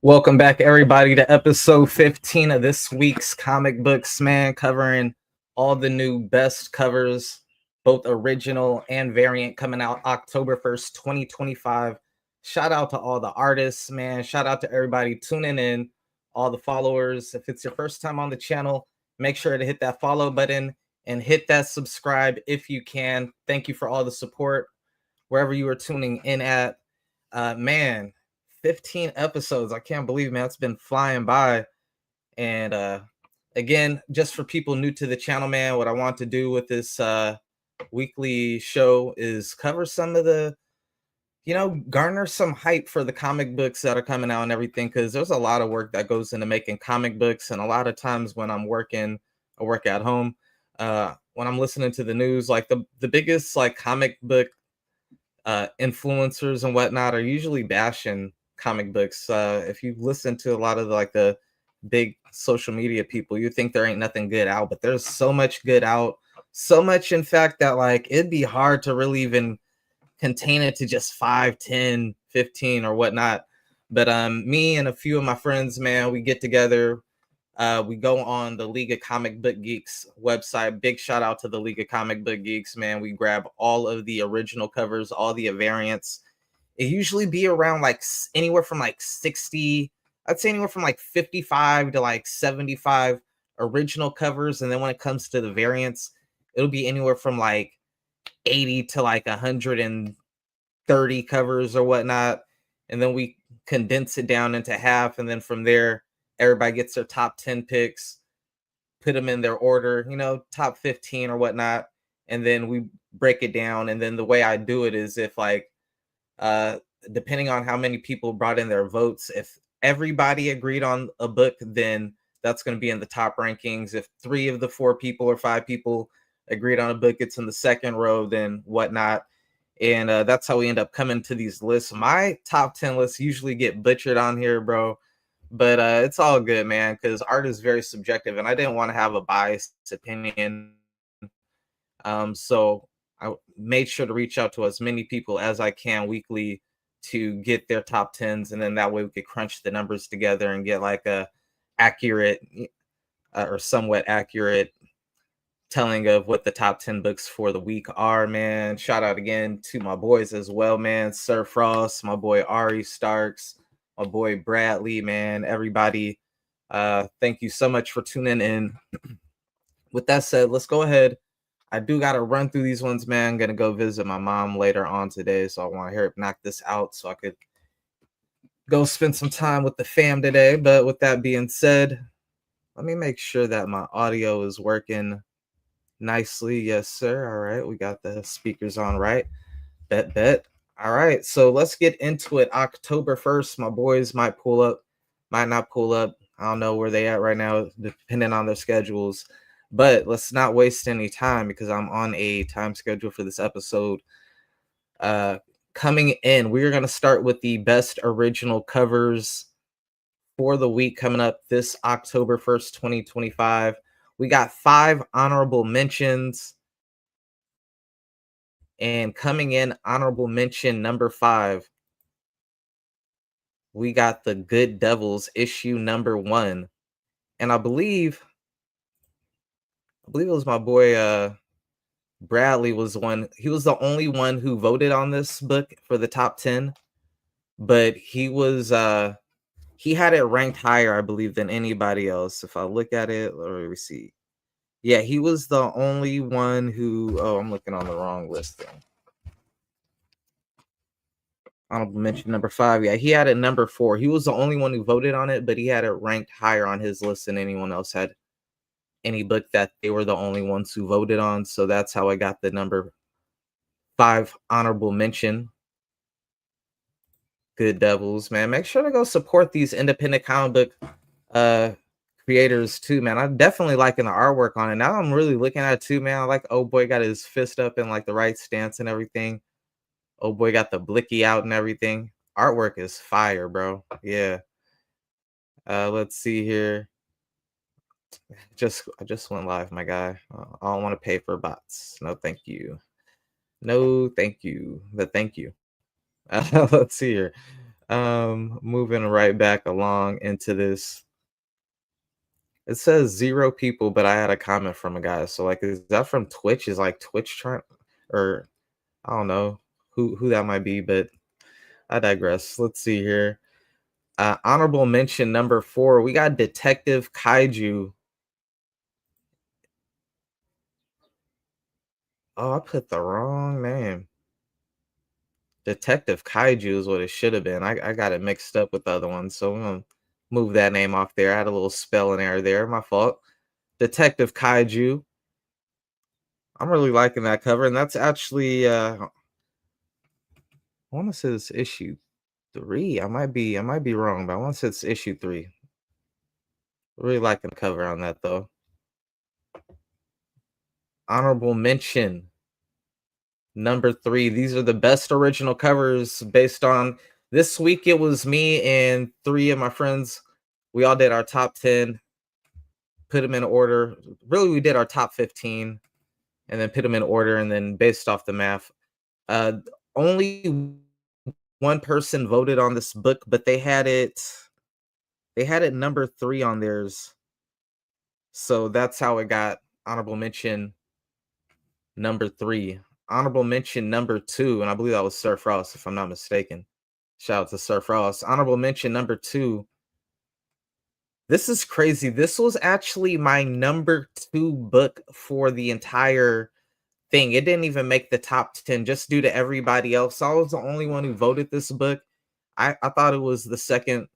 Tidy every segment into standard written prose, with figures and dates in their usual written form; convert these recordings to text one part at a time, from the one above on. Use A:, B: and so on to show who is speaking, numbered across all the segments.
A: Welcome back, everybody, to episode 15 of this week's Comic Books, man, covering all the new best covers, both original and variant, coming out October 1st, 2025. Shout out to all the artists, man. Shout out to everybody tuning in, all the followers. If it's your first time on the channel, make sure to hit that follow button and hit that subscribe if you can. Thank you for all the support wherever you are tuning in at. Man, 15 episodes. I can't believe, man, it's been flying by. And again, just for people new to the channel, man, what I want to do with this weekly show is cover some of the, garner some hype for the comic books that are coming out and everything, because there's a lot of work that goes into making comic books. And a lot of times when I'm working, I work at home, when I'm listening to the news, like the biggest like comic book influencers and whatnot are usually bashing comic books. If you listen to a lot of the big social media people, you think there ain't nothing good out, but there's so much good out, so much in fact that like it'd be hard to really even contain it to just 5, 10, 15 or whatnot. But me and a few of my friends, man, we get together, we go on the League of Comic Book Geeks website. Big shout out to the League of Comic Book Geeks, man. We grab all of the original covers, all the variants. It usually be around like anywhere from like 60, I'd say anywhere from like 55 to like 75 original covers. And then when it comes to the variants, it'll be anywhere from like 80 to like 130 covers or whatnot. And then we condense it down into half. And then from there, everybody gets their top 10 picks, put them in their order, top 15 or whatnot. And then we break it down. And then the way I do it is if like, depending on how many people brought in their votes, if everybody agreed on a book, then that's going to be in the top rankings. If 3 of the 4 people or 5 people agreed on a book, it's in the second row, then whatnot. And that's how we end up coming to these lists. My top 10 lists usually get butchered on here, bro. But it's all good, man, because art is very subjective, and I didn't want to have a biased opinion. So I made sure to reach out to as many people as I can weekly to get their top 10s, and then that way we could crunch the numbers together and get like a accurate or somewhat accurate telling of what the top 10 books for the week are, man. Shout out again to my boys as well, man. Sir Frost, my boy Ari Starks, my boy Bradley, man. Everybody, thank you so much for tuning in. With that said, let's go ahead. I do got to run through these ones, man. I'm going to go visit my mom later on today, so I want to hear it knock this out so I could go spend some time with the fam today. But with that being said, let me make sure that my audio is working nicely. Yes, sir. All right. We got the speakers on, right? Bet. All right. So let's get into it. October 1st, my boys might pull up, might not pull up. I don't know where they at right now, depending on their schedules. But let's not waste any time because I'm on a time schedule for this episode. Coming in, we're going to start with the best original covers for the week coming up this October 1st, 2025. We got 5 honorable mentions. And coming in, honorable mention number 5, we got The Good Devils issue number 1. And I believe it was my boy Bradley was one. He was the only one who voted on this book for the top 10, but he had it ranked higher, I believe, than anybody else. If I look at it, let me see. Yeah, he was the only one who. Oh, I'm looking on the wrong listing. Honorable mention number 5. Yeah, he had it number 4. He was the only one who voted on it, but he had it ranked higher on his list than anyone else had any book that they were the only ones who voted on. So that's how I got the number 5 honorable mention. Good Devils, man. Make sure to go support these independent comic book creators too, man. I'm definitely liking the artwork on it. Now I'm really looking at it too, man. I like Oh Boy got his fist up in like the right stance and everything. Oh Boy got the blicky out and everything. Artwork is fire, bro. Yeah. Let's see here. I just went live, my guy. I don't want to pay for bots. No, thank you. No, thank you. But thank you. Let's see here. Moving right back along into this. It says 0 people, but I had a comment from a guy. So like, is that from Twitch? Is like Twitch trying, or I don't know who that might be, but I digress. Let's see here. Honorable mention number 4. We got Detective Kaiju. Oh, I put the wrong name. Detective Kaiju is what it should have been. I got it mixed up with the other one, so I'm gonna move that name off there. I had a little spelling error there. My fault. Detective Kaiju. I'm really liking that cover, and that's actually I want to say it's issue 3. I might be wrong, but I want to say it's issue 3. Really liking the cover on that though. Honorable mention number 3. These are the best original covers based on this week. It was me and 3 of my friends. We all did our top 10, put them in order. Really, we did our top 15 and then put them in order, and then based off the math. Only one person voted on this book, but they had it number 3 on theirs. So that's how it got honorable mention number 3. Honorable mention number 2, and I believe that was Sir Frost, if I'm not mistaken. Shout out to Sir Frost. Honorable mention number 2. This is crazy. This was actually my number 2 book for the entire thing. It didn't even make the top 10 just due to everybody else. I was the only one who voted this book. I thought it was the second.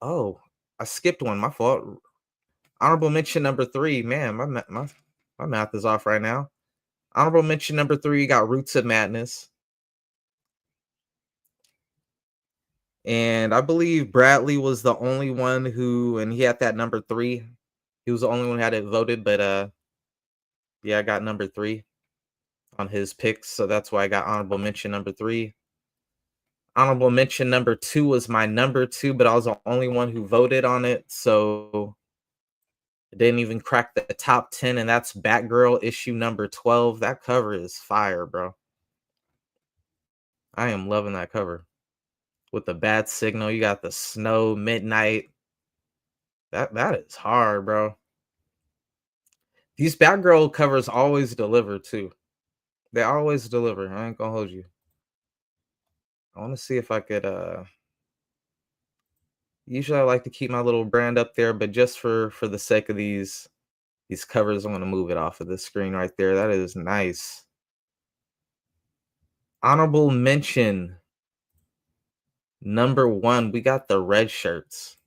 A: Oh, I skipped one. My fault. Honorable mention number 3. Man, my math is off right now. Honorable mention number 3, you got Roots of Madness. And I believe Bradley was the only one who, and he had that number 3. He was the only one who had it voted, but yeah, I got number 3 on his picks, so that's why I got honorable mention number 3. Honorable mention number 2 was my number 2, but I was the only one who voted on it, so it didn't even crack the top 10, and that's Batgirl issue number 12. That cover is fire, bro. I am loving that cover. With the bat signal, you got the snow, midnight. That is hard, bro. These Batgirl covers always deliver too. They always deliver. I ain't gonna hold you. I want to see if I could usually I like to keep my little brand up there, but just for the sake of these covers, I'm gonna move it off of the screen right there. That is nice. Honorable mention number 1, we got the red shirts.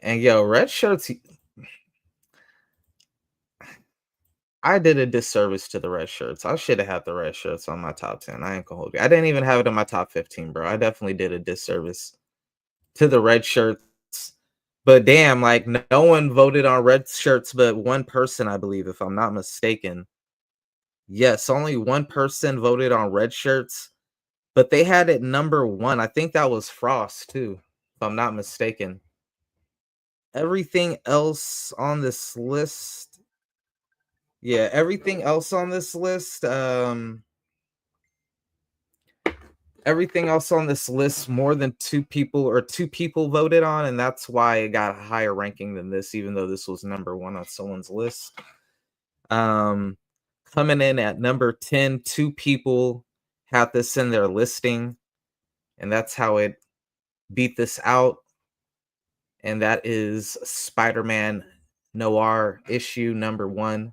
A: And yo, red shirts, I did a disservice to the red shirts. I should have had the red shirts on my top 10. I ain't gonna hold you. I didn't even have it in my top 15, bro. I definitely did a disservice to the red shirts. But damn, like no one voted on red shirts but one person, I believe, if I'm not mistaken. Yes, only one person voted on red shirts, but they had it number 1. I think that was Frost too, if I'm not mistaken. Everything else on this list, yeah, everything else on this list, everything else on this list more than two people voted on, and that's why it got a higher ranking than this, even though this was number one on someone's list. Coming in at number 10, two people had this in their listing, and that's how it beat this out. And that is Spider-Man Noir issue number 1,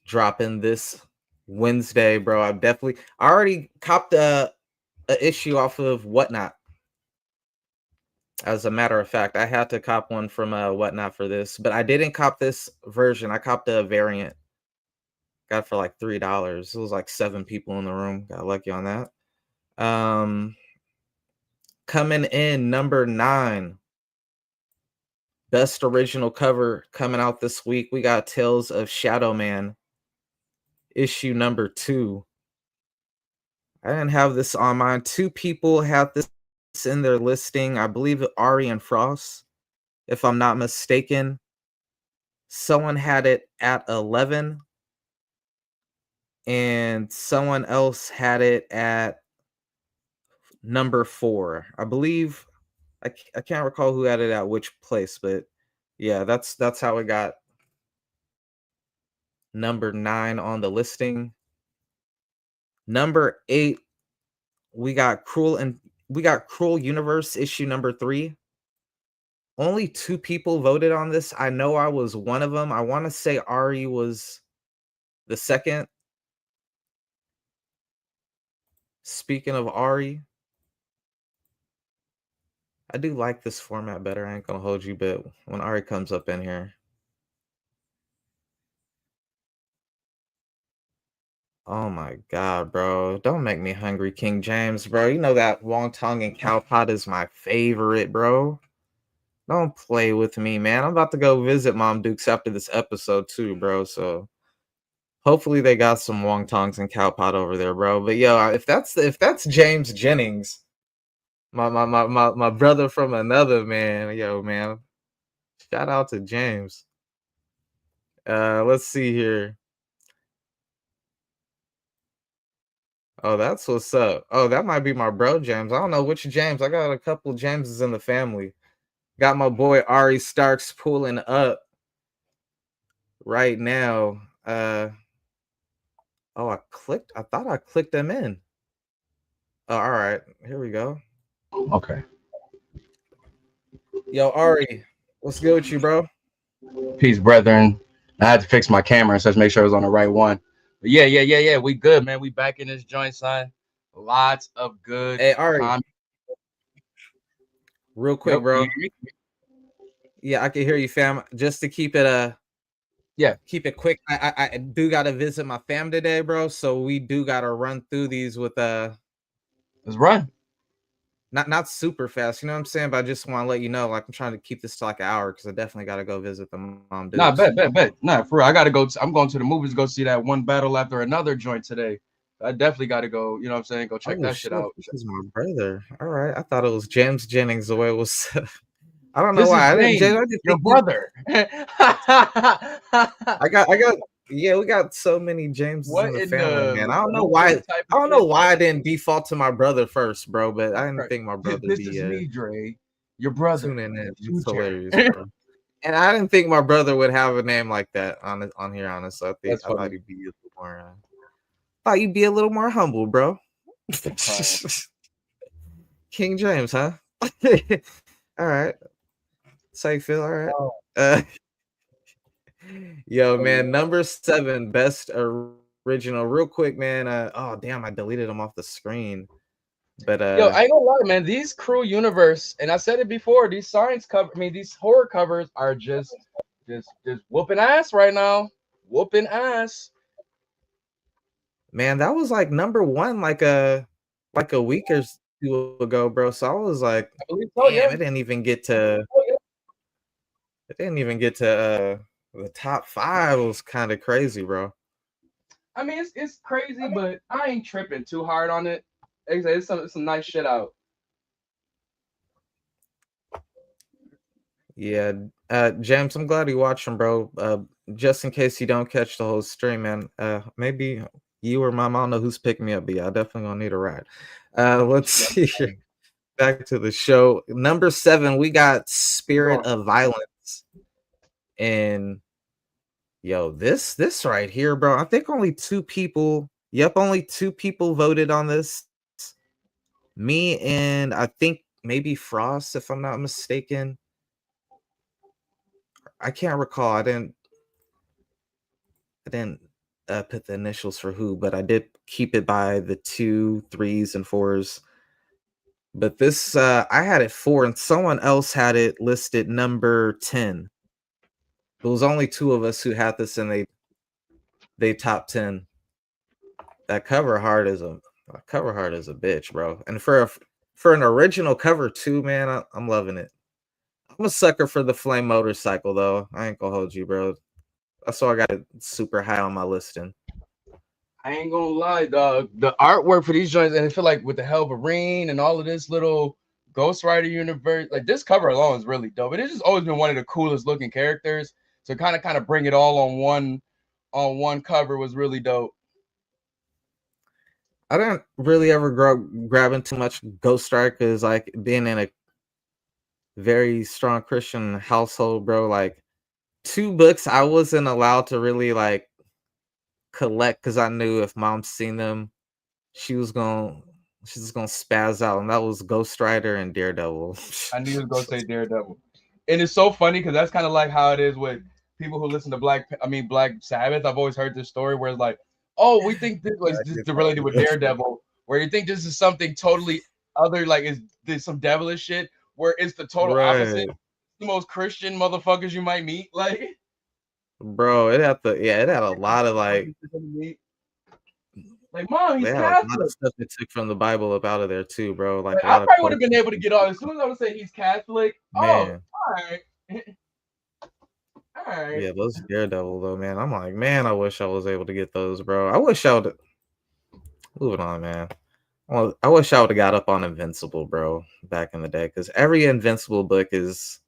A: dropping this Wednesday, bro. I already copped a issue off of Whatnot. As a matter of fact, I had to cop one from Whatnot for this, but I didn't cop this version. I copped a variant. Got it for like $3. It was like 7 people in the room. Got lucky on that. Coming in number 9, best original cover coming out this week. We got Tales of Shadow Man, issue number 2. I didn't have this on mine. 2 people had this in their listing. I believe Ari and Frost, if I'm not mistaken. Someone had it at 11, and someone else had it at number 4. I believe I can't recall who had it at which place, but yeah, that's how it got number 9 on the listing. Number 8, we got Cruel Universe issue number 3. Only 2 people voted on this. I know I was one of them. I want to say Ari was the second. Speaking of Ari, I do like this format better. I ain't gonna hold you, but when Ari comes up in here. Oh my god, bro. Don't make me hungry, King James, bro. You know that wonton and cow pot is my favorite, bro. Don't play with me, man. I'm about to go visit Mom Dukes after this episode too, bro. So hopefully they got some wontons and cow pot over there, bro. But yo, if that's James Jennings, my brother from another, man. Yo, man. Shout out to James. Let's see here. Oh, that's what's up. Oh, that might be my bro James. I don't know which James. I got a couple Jameses in the family. Got my boy Ari Starks pulling up right now. Oh, I thought I clicked them in. Oh, all right. Here we go.
B: Okay.
A: Yo, Ari, what's good with you, bro?
B: Peace, brethren. I had to fix my camera, so let's make sure it was on the right one. But yeah. We good, man. We back in this joint, son. Lots of good.
A: Hey, Ari. Real quick, bro. Yeah, I can hear you, fam. Just to keep it keep it quick. I do gotta visit my fam today, bro. So we do gotta run through these with
B: let's run.
A: Not super fast, you know what I'm saying? But I just want to let you know, like, I'm trying to keep this to like an hour because I definitely got to go visit the Mom Dukes.
B: Nah, bet. Nah, for real. I gotta go. I'm going to the movies, go see that one battle after another joint today. I definitely got to go. You know what I'm saying? Go check that shit out.
A: This is my brother. All right, I thought it was James Jennings the way it was. I don't know why. I didn't
B: your brother.
A: I got. Yeah, we got so many Jameses in the family, man. I don't know why. I don't know why I didn't default to my brother first, bro. But I didn't think my brother.
B: This is me, Dre. Your brother.
A: Tuning in. It's hilarious, bro. And I didn't think my brother would have a name like that on here. Honestly, I thought he'd be a little more. Thought you'd be a little more humble, bro. King James, huh? All right. That's how you feel, all right. Yo, man, number 7, best original. Real quick, man. Oh damn, I deleted them off the screen. But
B: yo, I ain't gonna lie, man. These Cruel Universe, and I said it before, these science cover, these horror covers are just whooping ass right now. Whooping ass.
A: Man, that was like number 1 like a week or 2 ago, bro. So I was like,
B: I believe so,
A: damn, it didn't even get to the top 5. It was kind of crazy, bro.
B: I mean, it's crazy, but I ain't tripping too hard on it. It's some nice shit out.
A: Yeah, James, I'm glad you watching, bro. Just in case you don't catch the whole stream, man. Maybe You or mom, I don't know who's picking me up, but yeah, I definitely gonna need a ride. Let's see here. Back to the show. Number 7, we got Spirit
B: Go
A: of Violence. And yo, this right here, bro. I think only 2 people. Yep, only 2 people voted on this. Me and I think maybe Frost, if I'm not mistaken. I can't recall. I didn't put the initials for who, but I did keep it by the 2, 3s, and 4s. But this I had it 4 and someone else had it listed number 10. There was only 2 of us who had this and they top 10. That cover art is a bitch, bro. And for an original cover too, man, I'm loving it. I'm a sucker for the flame motorcycle though. I ain't gonna hold you, bro. That's why I got it super high on my listing.
B: I ain't gonna lie, dog. The artwork for these joints, and I feel like with the Helverine and all of this little Ghost Rider universe, like this cover alone is really dope. It has just always been one of the coolest looking characters. So kind of bring it all on one cover was really dope.
A: I didn't really ever grab into much Ghost Rider because like being in a very strong Christian household, bro. Like 2 books I wasn't allowed to really like collect because I knew if mom seen them, she's gonna spaz out, and that was Ghost Rider and Daredevil.
B: I knew you was gonna say Daredevil, and it's so funny because that's kind of like how it is with people who listen to Black Sabbath. I've always heard this story where it's like, oh, we think this was just related with Daredevil, where you think this is something totally other, like is this some devilish shit, where it's the total opposite. The most Christian motherfuckers you might meet, like.
A: Bro, it had a lot of like
B: mom, he's
A: they had
B: Catholic.
A: a lot of stuff they took from the Bible up out of there too, bro. Like
B: I probably would have been able to get on as soon as I would say he's Catholic.
A: Man.
B: Oh, all right. All right.
A: Yeah, those Daredevil though, man. I'm like, man, I wish I was able to get those, bro. I wish I would. Moving on, man. Well, I wish I would have got up on Invincible, bro, back in the day, because every Invincible book is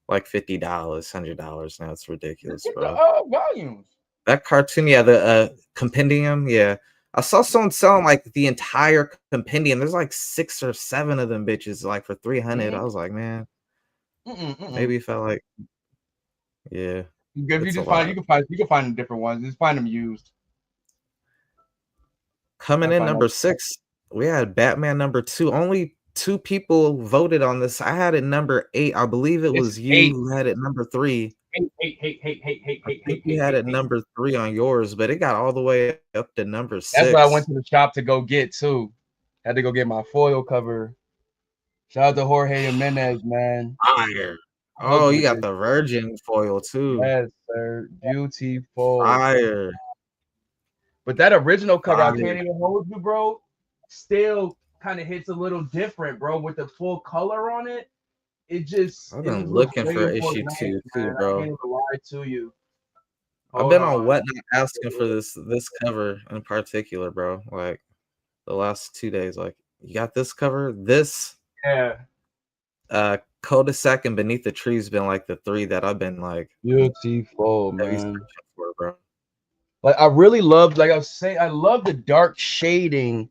A: like $50, $100 now. It's ridiculous, bro.
B: Volumes.
A: That cartoon, yeah, the compendium, yeah. I saw someone selling like the entire compendium. There's like 6 or 7 of them bitches, like for 300. I was like, man, maybe it felt like, yeah.
B: If you can find different ones. Just find them used.
A: Coming in number 6, we had Batman number 2. Only 2 people voted on this. I had it number 8. I believe it was you who had it number 3. You had it number 3 on yours, but it got all the way up to number 6.
B: That's what I went to the shop to go get too. Had to go get my foil cover. Shout out to Jorge Jimenez, man.
A: Fire. Oh, you got the Virgin foil too.
B: Yes, sir. Beautiful.
A: Fire.
B: But that original cover, I can't even hold you, bro. Still kind of hits a little different, bro, with the full color on it. It just.
A: I've been looking for issue 2 too, bro.
B: I can't even lie to you.
A: I've been on Whatnot asking for this cover in particular, bro. Like the last 2 days, like you got this cover, this.
B: Yeah.
A: Cul-de-sac and Beneath the Trees been like the 3 that I've been like
B: beautiful, man.
A: For, bro.
B: Like I really loved, like I was saying, I love the dark shading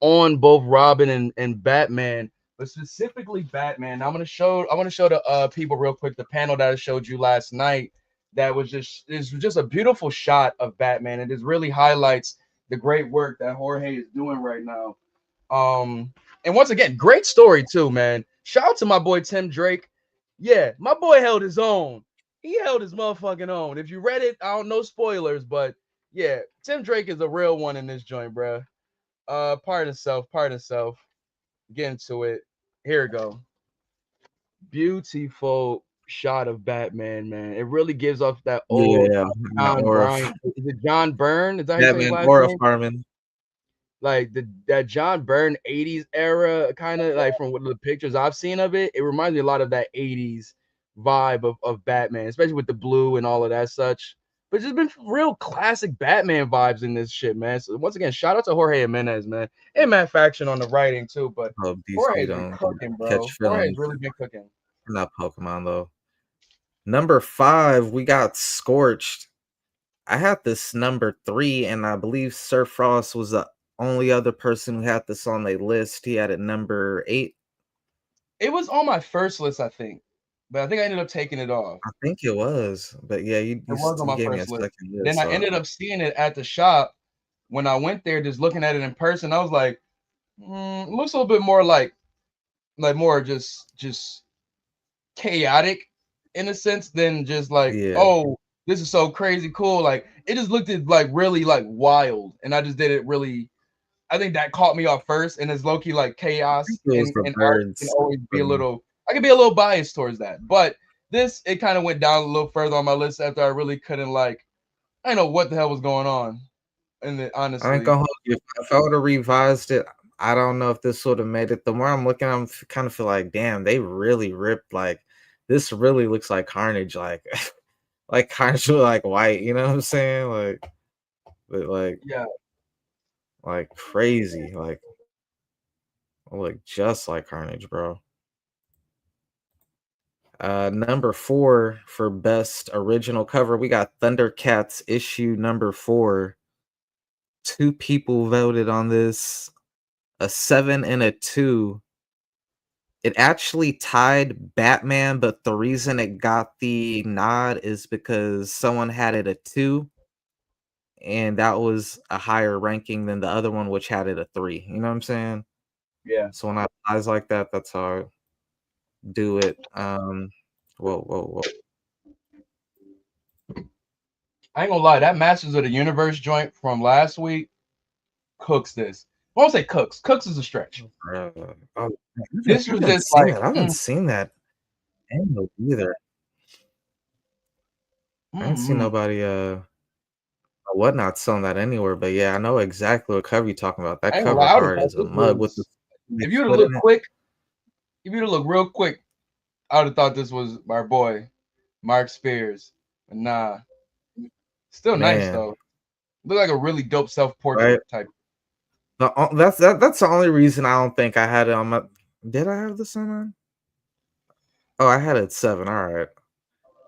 B: on both Robin and Batman, but specifically Batman. I want to show the people real quick the panel that I showed you last night. That was just a beautiful shot of Batman. It just really highlights the great work that Jorge is doing right now. And once again, great story too, man. Shout out to my boy Tim Drake. Yeah, my boy held his own. He held his motherfucking own. If you read it, I don't know spoilers, but yeah, Tim Drake is a real one in this joint, bro. Part of self. Get into it. Here we go. Beautiful shot of Batman, man. It really gives off that old John Byrne. Is it John Byrne? Is that
A: Batman Aura Farman?
B: Like that John Byrne 80s era, kind of like from what the pictures I've seen of it, it reminds me a lot of that 80s vibe of Batman, especially with the blue and all of that such. But just been real classic Batman vibes in this shit, man. So once again, shout out to Jorge Jimenez, man, and Matt Faction on the writing too. But Jorge's been cooking, bro. Jorge's really been cooking.
A: Not Pokemon though. Number 5, we got Scorched. I had this number 3, and I believe Sir Frost was the only other person who had this on their list. He had it number 8.
B: It was on my first list, I think, but I think I ended up taking it off.
A: I think it was, but yeah,
B: It was on
A: you
B: my
A: gave me a
B: first list.
A: second list,
B: Then I
A: so
B: ended up seeing it at the shop when I went there, just looking at it in person. I was like, looks a little bit more like more just chaotic in a sense than just like,
A: yeah.
B: oh, this is so crazy cool. Like it just looked at like really like wild, and I just didn't really. I think that caught me off first, and it's low-key like
A: I think
B: chaos
A: it was
B: and
A: the
B: art can
A: birds
B: always be
A: for
B: a
A: me.
B: little. I can be a little biased towards that, but this it kind of went down a little further on my list after I really couldn't like. I don't know what the hell was going on, and then
A: I ain't
B: honestly,
A: gonna hold you. If I would have revised it, I don't know if this would have made it. The more I'm looking, I'm kind of feel like, damn, they really ripped. Like, this really looks like Carnage. Like, like Carnage with like white. You know what I'm saying? Like, but
B: yeah,
A: like crazy. Like, look just like Carnage, bro. Number 4 for best original cover, we got Thundercats issue number 4. 2 people voted on this, a 7 and a 2. It actually tied Batman, but the reason it got the nod is because someone had it a 2, and that was a higher ranking than the other one, which had it a 3. You know what I'm saying?
B: yeah.
A: So when I ties like that, that's how I do it. Whoa.
B: I ain't gonna lie, that Masters of the Universe joint from last week cooks this. I won't say cooks. Cooks is a stretch.
A: Oh,
B: This
A: I
B: was
A: haven't
B: just
A: seen
B: like,
A: that. I haven't seen that angle either. I ain't seen
B: mm.
A: nobody whatnot selling that anywhere, but yeah, I know exactly what cover you're talking about.
B: I
A: That
B: ain't gonna
A: cover
B: lie, I would have
A: art
B: thought
A: is a
B: this
A: mug with the
B: was. If you'd have
A: foot in
B: looked
A: it.
B: quick, if you'd have looked real quick, I would have thought this was our boy, Mark Spears. But nah, still nice
A: Man,
B: though. Look like a really dope
A: right?
B: self-portrait type.
A: That's the only reason I don't think I had it on my. Did I have this on mine? Oh, I had it at 7. All right,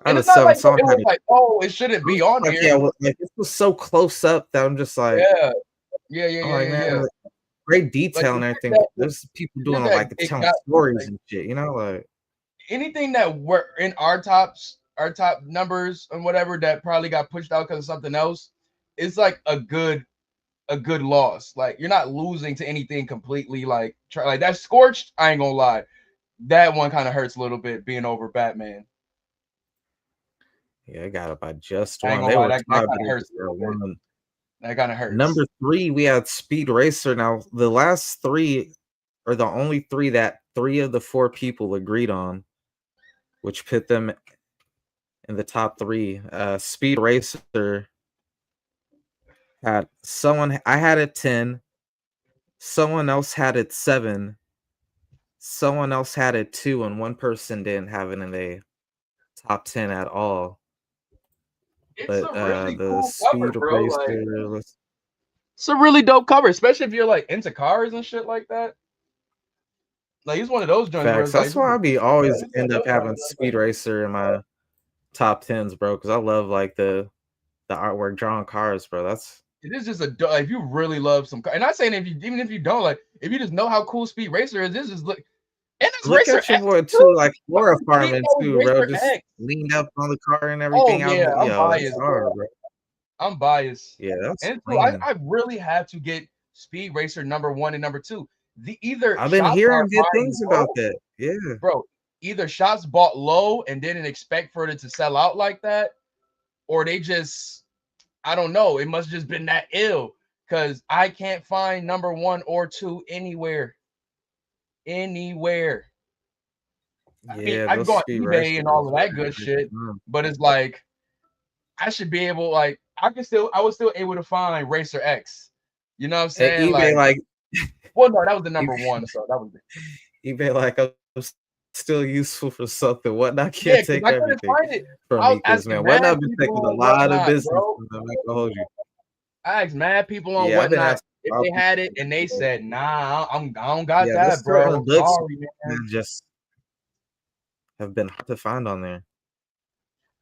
A: I
B: And
A: had a
B: it's not
A: 7.
B: like
A: Someone
B: it
A: had
B: was
A: it.
B: like, oh, it shouldn't
A: I was
B: be
A: just
B: on
A: like,
B: here.
A: yeah, like this was so close up that I'm just like,
B: Yeah, yeah, yeah,
A: I'm
B: yeah,
A: like,
B: yeah,
A: man,
B: yeah.
A: like, great
B: Like
A: detail
B: the
A: and
B: shit
A: everything,
B: that
A: but there's people
B: the
A: doing
B: shit
A: it
B: that
A: like
B: it
A: telling
B: got
A: stories
B: like
A: and shit, you know, like
B: anything that were in our top numbers and whatever that probably got pushed out because of something else. It's like a good loss. Like you're not losing to anything completely. Like like that Scorched. I ain't gonna lie, that one kind of hurts a little bit being over Batman.
A: yeah, I got it by just
B: I ain't
A: one.
B: gonna
A: They
B: lie,
A: were
B: that
A: tied,
B: kind
A: but
B: of
A: it
B: hurts
A: was
B: a
A: their
B: little bit.
A: one.
B: That kind of hurts.
A: Number 3, we had Speed Racer. Now, the last 3 are the only 3 that 3 of the 4 people agreed on, which put them in the top 3. Speed Racer had someone I had it 10, someone else had it 7, someone else had it 2, and one person didn't have it in the top 10 at all.
B: It's
A: But
B: a really
A: the
B: cool cover,
A: Speed
B: bro. Like
A: Racer,
B: it's a really dope cover, especially if you're like into cars and shit like that. Like he's one of those joints where
A: facts.
B: it's like,
A: That's why I be always
B: this one of
A: end up
B: those
A: having
B: joints where it's
A: Speed Racer in my top 10s, bro, because I love like the artwork drawing cars, bro. That's
B: it is just if you really love some car, and not saying if you even if you don't like, if you just know how cool Speed Racer is, this is look, and it's
A: look
B: Racer
A: at your
B: X
A: boy
B: too.
A: too, like
B: I
A: Flora
B: forget
A: Farming
B: that was
A: too, bro.
B: Racer
A: Just
B: X.
A: leaned up on the car and
B: Oh
A: everything.
B: yeah, I'm
A: Yo, that's
B: biased,
A: hard,
B: bro.
A: bro.
B: I'm biased,
A: Yeah, that's
B: and two,
A: clean.
B: I really have to get Speed Racer #1 and #2. The either
A: I've been
B: shots are
A: hearing good
B: buying
A: things about
B: low,
A: that. Yeah.
B: bro. Either shots bought low and didn't expect for it to sell out like that, or they just I don't know. It must just been that ill because I can't find #1 or 2 anywhere. Anywhere. I mean,
A: Yeah,
B: I can
A: those
B: go on
A: speed
B: eBay
A: racers
B: and all
A: is
B: of that
A: very
B: good
A: hard to
B: shit,
A: find.
B: but it's like I should be able, like, I was still able to find Racer X. You know what I'm
A: And
B: saying?
A: eBay
B: Like,
A: like
B: well, no, that was the
A: eBay,
B: #1, so that was it.
A: eBay like I'm still useful for something. Whatnot
B: Yeah,
A: can't
B: because
A: take
B: I couldn't
A: everything
B: find it.
A: from
B: I
A: me
B: was
A: because
B: asking
A: man,
B: mad
A: Whatnot been
B: people
A: taking a
B: on
A: lot of
B: whatnot,
A: business
B: bro.
A: from them. I'm not gonna hold you.
B: I asked mad people on
A: Yeah, I've been
B: whatnot
A: asking
B: if
A: about
B: they
A: people.
B: had it, and they said, "Nah, I don't got
A: Yeah, there's
B: that,
A: certain
B: bro.
A: books
B: Sorry, man."
A: that just have been hard to find on there.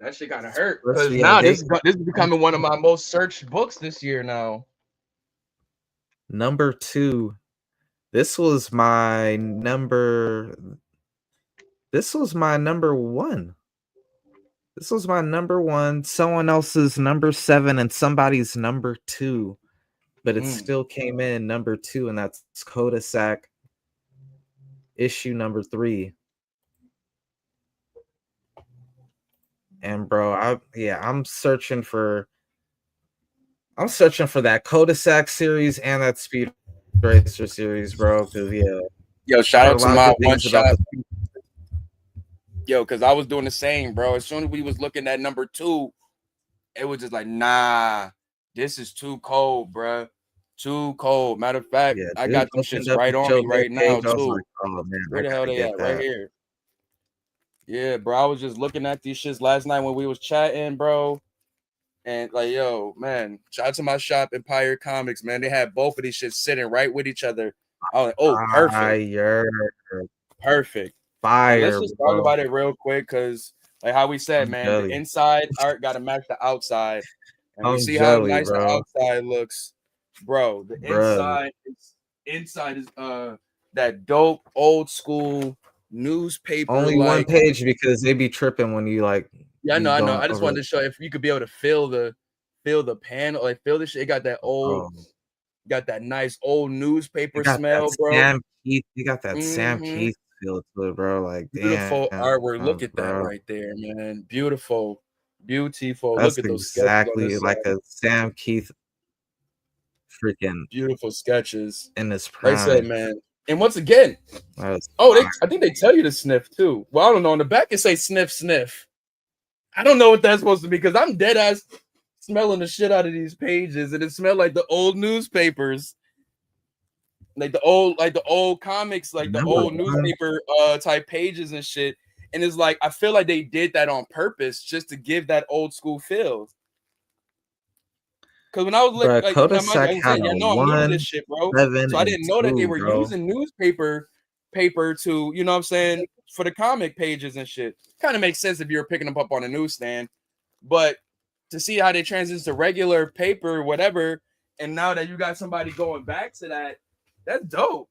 B: That shit kind of hurt
A: First,
B: because
A: yeah,
B: now this is becoming one of my most searched books this year now.
A: number 2. This was my number 1. This was my number 1, someone else's number 7, and somebody's number 2. But it still came in number 2, and that's Kodasak, issue number 3. And bro, I'm searching for that Kodasak series and that Speed Racer series, bro. Because
B: yo, shout out to my one shot. Yo, because I was doing the same, bro. As soon as we was looking at number 2, it was just like, nah, this is too cold, bro. Too cold. Matter of fact, I got them shits right on me right now, too.
A: Like, oh, man,
B: where the hell they at? Right here. Yeah, bro. I was just looking at these shits last night when we was chatting, bro. And like, yo, man, shout out to my shop, Empire Comics, man. They had both of these shits sitting right with each other. I was like, oh, perfect. Perfect.
A: Fire.
B: Let's just talk about it real quick, because like how we said, man, the inside art got to match the outside. And we see how nice the outside looks. Bro, the inside is that dope old school newspaper.
A: Only one page because they be tripping when you like.
B: Yeah, I know. I just wanted to show if you could be able to feel the panel, like feel this shit. It got that old, got that nice old newspaper smell, bro.
A: Sam Keith, you got that Sam Keith feel to it, bro. Like
B: beautiful artwork. Look at that right there, man. Beautiful.
A: That's
B: Look at those
A: exactly like a Sam Keith. Freaking
B: beautiful sketches
A: in this prime.
B: Like I said, man. And once again, I think they tell you to sniff too. Well, I don't know. On the back it say sniff, sniff. I don't know what that's supposed to be, because I'm dead ass smelling the shit out of these pages, and it smelled like the old newspapers, like the old comics, like the old newspaper type pages and shit. And it's like I feel like they did that on purpose just to give that old school feel. Because when I was looking, like, I'm new to this shit, bro. So I didn't know that they were using newspaper paper to, you know what I'm saying, for the comic pages and shit. Kind of makes sense if you're picking them up on a newsstand, but to see how they transition to regular paper, whatever, and now that you got somebody going back to that, that's dope.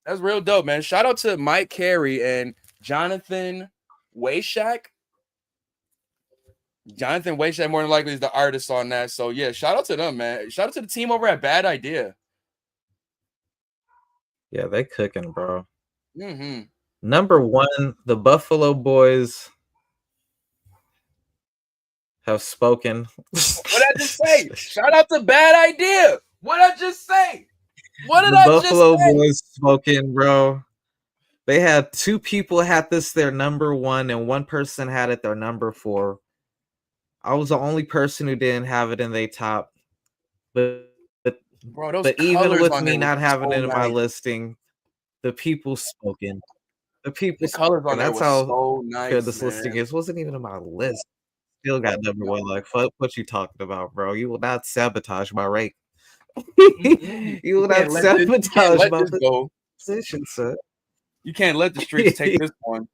B: That's real dope, man. Shout out to Mike Carey and Jonathan Wayshak. Jonathan Wayshak more than likely is the artist on that. So yeah, shout out to them, man. Shout out to the team over at Bad Idea.
A: Yeah, they cooking, bro. Number 1, the Buffalo Boys have spoken.
B: What I just say? Shout out to Bad Idea. What I just say? What did I just say?
A: Buffalo Boys spoken, bro. They had 2 people had this their number 1, and 1 person had it their number 4. I was the only person who didn't have it in their top, but even with me not having it in my listing, the people spoken. The colors on that's how so nice, good this listing is. Wasn't even in my list. Still got number 1. Like, fuck, what you talking about, bro? You will not sabotage my rank. You will not sabotage my position, sir.
B: You can't let the streets take this one.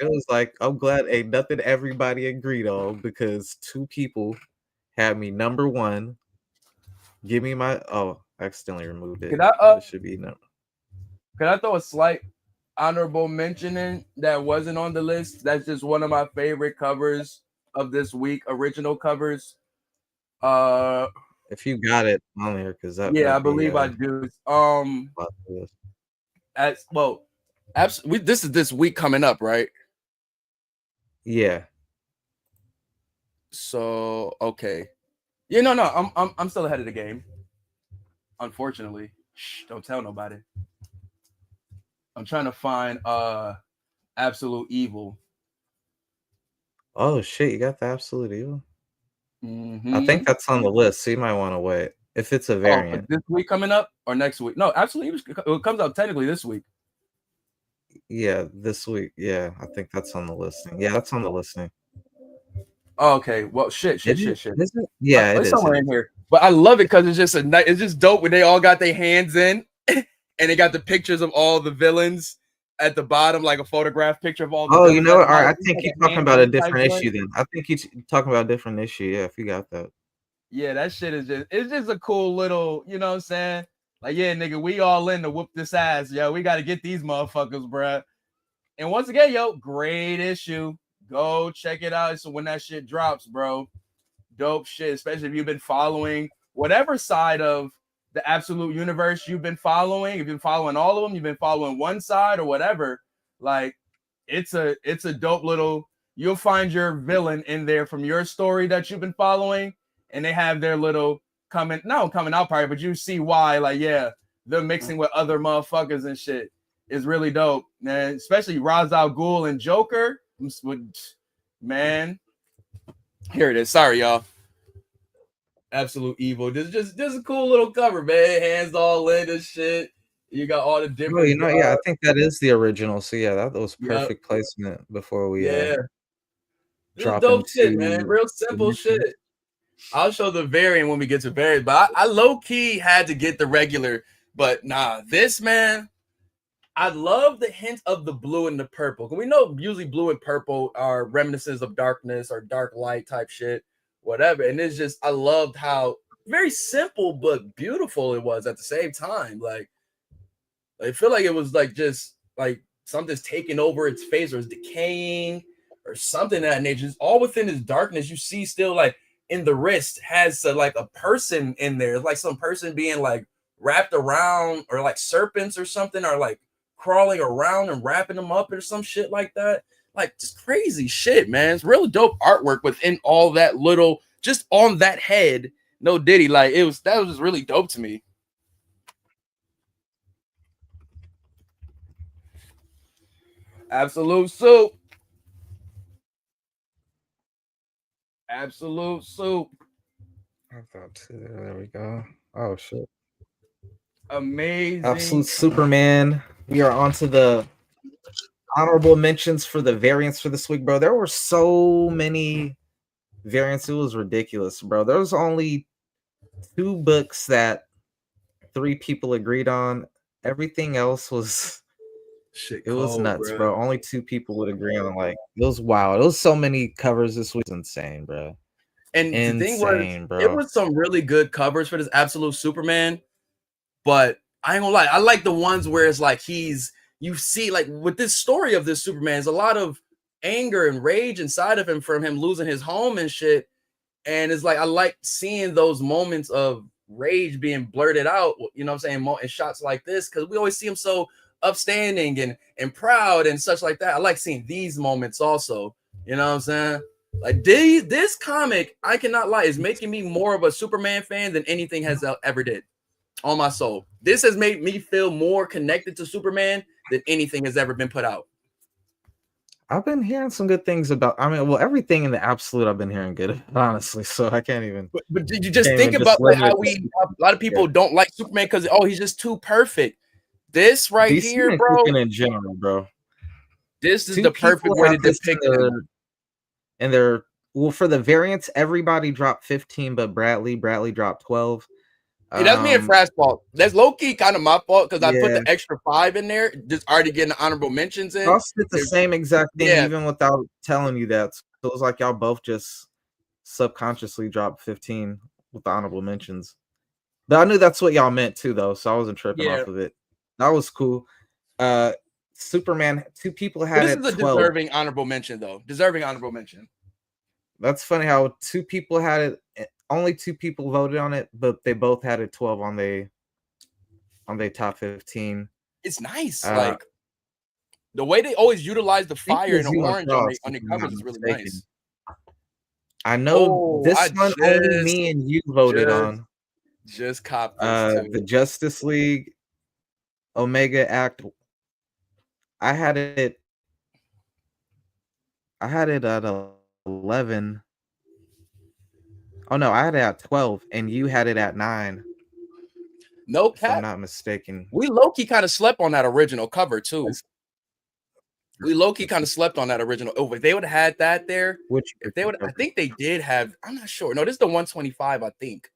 A: It was like, I'm glad ain't nothing everybody agreed on, because 2 people had me number 1. Give me my I accidentally removed it. It should be no.
B: Can I throw a slight honorable mention in that wasn't on the list? That's just one of my favorite covers of this week, original covers.
A: If you got it on there, because that
B: I believe I do. As well, absolutely. This is this week coming up, right?
A: Yeah.
B: So okay. Yeah, no, I'm still ahead of the game. Unfortunately. Shh, don't tell nobody. I'm trying to find Absolute Evil.
A: Oh shit, you got the Absolute Evil? I think that's on the list, so you might want to wait. If it's a variant.
B: This week coming up or next week? No, Absolute Evil, it comes out technically this week.
A: Yeah, this week. Yeah, I think that's on the listing. Yeah, that's on the listing.
B: Oh, okay. Well, shit.
A: Is it? Yeah,
B: it's somewhere in here. But I love it because it's just dope when they all got their hands in and they got the pictures of all the villains at the bottom, like a photograph picture of all the
A: Oh, you
B: villains
A: know
B: at
A: what?
B: the
A: All right,
B: bottom.
A: I
B: It's
A: think
B: like
A: you're
B: a
A: talking about a
B: handwritten type
A: different
B: joint.
A: issue then. I think you're talking about a different issue. Yeah, if you got that.
B: Yeah, that shit is it's just a cool little, you know what I'm saying? Like, yeah, nigga, we all in to whoop this ass. Yo, we got to get these motherfuckers, bruh. And once again, yo, great issue. Go check it out. So when that shit drops, bro, dope shit, especially if you've been following whatever side of the absolute universe you've been following. If you've been following all of them, you've been following one side or whatever. Like, it's a dope little, you'll find your villain in there from your story that you've been following, and they have their little coming out party, but you see why, like, yeah, they're mixing with other motherfuckers and shit is really dope, man. Especially Ra's al Ghul and Joker. Man, here it is. Sorry, y'all. Absolute evil. Just a cool little cover, man. Hands all in and shit. You got all the
A: Oh,
B: different.
A: you know, yeah, I think that is the original. So yeah, that was
B: Yep.
A: perfect placement before we
B: Yeah. This is
A: drop
B: dope shit,
A: into
B: man. Real simple shit. I'll show the variant when we get to variant, but I low key had to get the regular. But nah, this, man, I love the hint of the blue and the purple. We know usually blue and purple are reminiscences of darkness or dark light type shit, whatever. And it's just, I loved how very simple but beautiful it was at the same time. Like, I feel like it was like just like something's taking over its face or it's decaying or something of that nature. It's all within this darkness. You see still like in the wrist has like a person in there. It's like some person being like wrapped around or like serpents or something are like crawling around and wrapping them up or some shit like that. Like just crazy shit, man. It's really dope artwork within all that little, just on that head. No Diddy, like that was just really dope to me. Absolute soup. Absolute soup.
A: I thought too. There we go. Oh shit.
B: Amazing.
A: Absolute Superman. We are on to the honorable mentions for the variants for this week, bro. There were so many variants. It was ridiculous, bro. There was only 2 books that 3 people agreed on. Everything else was
B: Shit,
A: it was
B: cold,
A: nuts,
B: bro.
A: bro. Only 2 people would agree on, like, it was wild. It was so many covers this week. It was insane, bro.
B: And the thing was, it was some really good covers for this Absolute Superman, but I ain't gonna lie, I like the ones where it's like you see, like with this story of this Superman, there's a lot of anger and rage inside of him from him losing his home and shit. And it's like I like seeing those moments of rage being blurted out, you know what I'm saying, in shots like this, because we always see him so upstanding and proud and such like that. I like seeing these moments also, you know what I'm saying? Like this comic, I cannot lie, is making me more of a Superman fan than anything has ever did. On my soul. This has made me feel more connected to Superman than anything has ever been put out.
A: I've been hearing some good things about. I mean, well, everything in the Absolute I've been hearing good, honestly. So I can't even.
B: But did you just think about like how a lot of people don't like Superman because he's just too perfect. This right
A: DC
B: here, bro.
A: In general, bro.
B: This is the perfect way to depict him.
A: And they're well for the variants. Everybody dropped 15, but Bradley dropped 12.
B: Hey, that's me and Fra's fault. That's low key kind of my fault because I put the extra 5 in there, just already getting the honorable mentions in.
A: Us did the same exact thing, even without telling you that. So it was like y'all both just subconsciously dropped 15 with the honorable mentions. But I knew that's what y'all meant too, though, so I wasn't tripping off of it. That was cool. Superman, 2 people had it.
B: This is a
A: 12.
B: deserving honorable mention, though. Deserving honorable mention.
A: That's funny how 2 people had it. Only 2 people voted on it, but they both had it 12 on their top 15.
B: It's nice. Like the way they always utilize the fire and the orange on the covers is really nice.
A: I know this one only me and you voted on.
B: Just copped this too.
A: The Justice League Omega Act. I had it at 11. Oh no, I had it at 12, and you had it at 9.
B: No cap.
A: If I'm not mistaken.
B: We low-key kind of slept on that original cover too. We low-key kind of slept on that original. Oh, if they would have had that there, I think they did have. I'm not sure. No, this is the 125. I think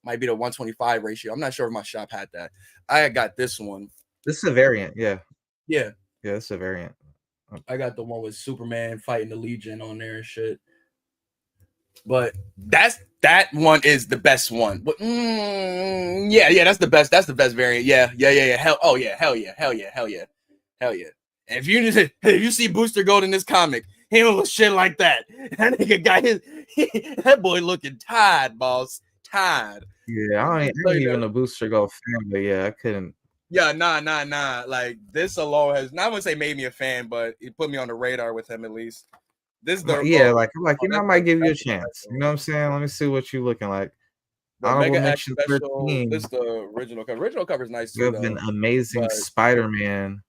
B: might be the 125 ratio. I'm not sure if my shop had that. I got this one.
A: This is a variant, yeah.
B: Yeah,
A: Yeah, it's a variant.
B: I got the one with Superman fighting the Legion on there and shit. But that one is the best one. But yeah, that's the best. That's the best variant. Yeah. Hell, oh yeah, hell yeah. And if you see Booster Gold in this comic, he don't look shit like that. That nigga got that boy looking tired, boss. Tired.
A: Yeah, I ain't even a Booster Gold fan, but yeah, I couldn't.
B: Yeah, nah. Like this alone has not gonna say made me a fan, but it put me on the radar with him at least. This the
A: like I'm like, I might give you a chance. You know what I'm saying? Let me see what you looking like.
B: The
A: Honorable
B: Mega X
A: mention
B: special.
A: 13.
B: This is the original cover. Original cover is nice too.
A: You have an amazing
B: but
A: Spider-Man.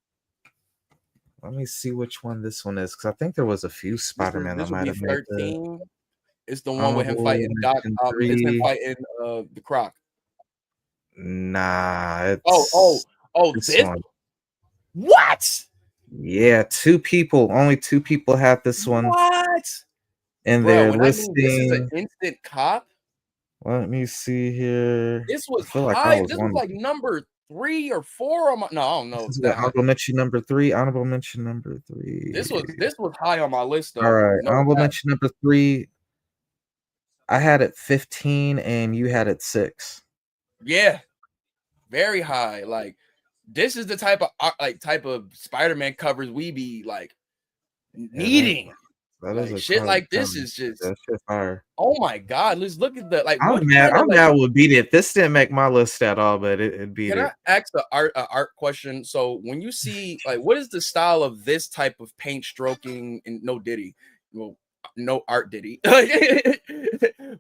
A: Let me see which one this one is, because I think there was a few Spider-Man that
B: this would
A: might
B: be
A: have made the
B: 13. It's the one with him fighting Doc.
A: mention
B: It's him
A: 3.
B: fighting the Croc.
A: Nah, it's
B: Oh,
A: this one.
B: What?
A: Yeah, only two people had this one.
B: What?
A: And
B: Bro,
A: they're
B: when I mean this is
A: listing.
B: an instant cop.
A: Let me see here.
B: This was
A: I feel like
B: high.
A: I was
B: This
A: one.
B: was like number 3 or 4 on my. No, I don't know.
A: This is honorable mention number 3. Honorable mention number 3.
B: This was high on my list though.
A: All right,
B: No
A: honorable
B: doubt.
A: mention number 3. I had it 15 and you had it 6.
B: Yeah, very high. Like this is the type of Spider-Man covers we be like needing.
A: That
B: like,
A: is
B: shit like this is just
A: that shit fire.
B: Oh my god, let's look at the like.
A: I'm mad would beat it. This didn't make my list at all, but it beat it.
B: Can I ask the art question? So when you see like, what is the style of this type of paint stroking and no Diddy? Well, no art Diddy,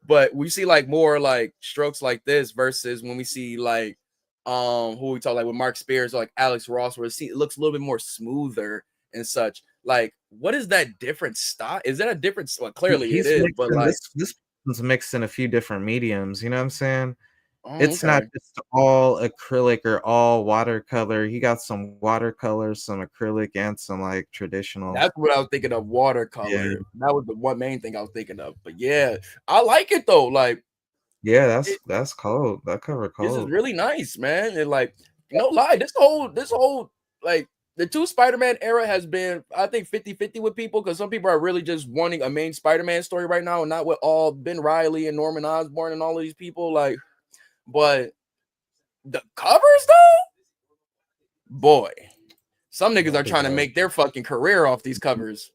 B: but we see like more like strokes like this versus when we see like who we talk like with Mark Spears or like Alex Ross, where it looks a little bit more smoother and such. Like, what is that different style? Is that a difference? Well, clearly it is, but like
A: this one's mixed in a few different mediums. You know what I'm saying? It's
B: okay.
A: not just all acrylic or all watercolor. He got some watercolor, some acrylic, and some like traditional.
B: That's what I was thinking of, watercolor.
A: Yeah.
B: That was the one main thing I was thinking of. But yeah, I like it though. Like,
A: yeah, that's cold. That cover cold.
B: This is really nice, man. And like, no lie, this whole like the two Spider-Man era has been, I think, 50-50 with people, because some people are really just wanting a main Spider-Man story right now, and not with all Ben Reilly and Norman Osborn and all of these people. Like, but the covers though, boy, some niggas are trying to make their fucking career off these covers.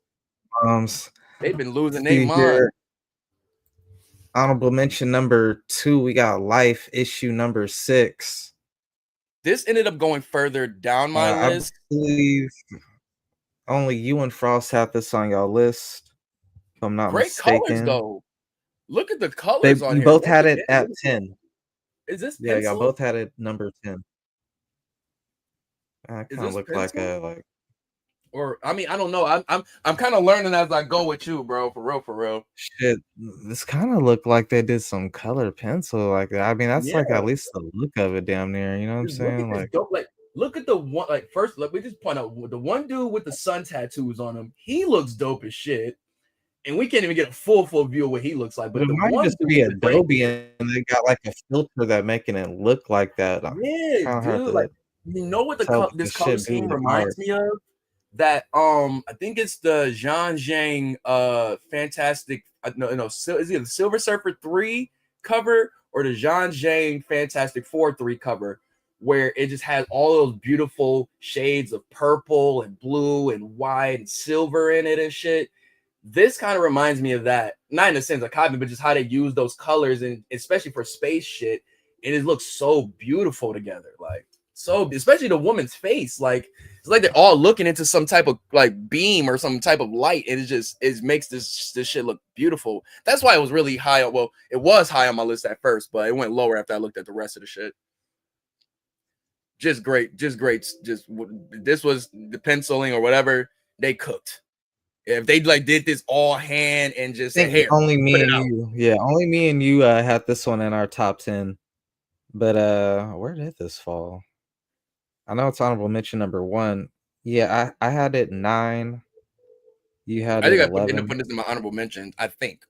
B: They've been losing their mind.
A: Honorable mention number 2, we got Life issue number 6.
B: This ended up going further down my list.
A: I believe only you and Frost have this on your list, if I'm not mistaken.
B: Colors though. Look at the colors on
A: here. Both had it at 10.
B: Is this
A: yeah, y'all both had it number 10. I kind of look like a
B: or I mean, I don't know. I'm kind of learning as I go with you, bro. For real.
A: Shit, this kind of looked like they did some color pencil like that. I mean, that's like at least the look of it damn near. You know what I'm saying?
B: Like look at the one. Like first, let me just point out the one dude with the sun tattoos on him. He looks dope as shit, and we can't even get a full view of what he looks like. But
A: it might just be Adobe, and they got like a filter that making it look like that.
B: Yeah, dude. Like, you know what this color scheme reminds me of? That I think it's the Jean Zhang Fantastic is it the Silver Surfer 3 cover or the Jean Zhang Fantastic 4 3 cover, where it just has all those beautiful shades of purple and blue and white and silver in it and shit. This kind of reminds me of that, not in a sense of copy, but just how they use those colors, and especially for space shit, and it looks so beautiful together. Like, so especially the woman's face, like it's like they're all looking into some type of like beam or some type of light, and it makes this shit look beautiful. That's why it was really high. Well, it was high on my list at first, but it went lower after I looked at the rest of the shit. Just great. This was the penciling or whatever they cooked. If they like did this all hand and just said, "Hey,
A: only me and you, only me and you had this one in our top 10." But where did this fall? I know it's honorable mention number 1. Yeah, I had it 9. You had it 11.
B: I ended up putting this in my honorable mention, I think.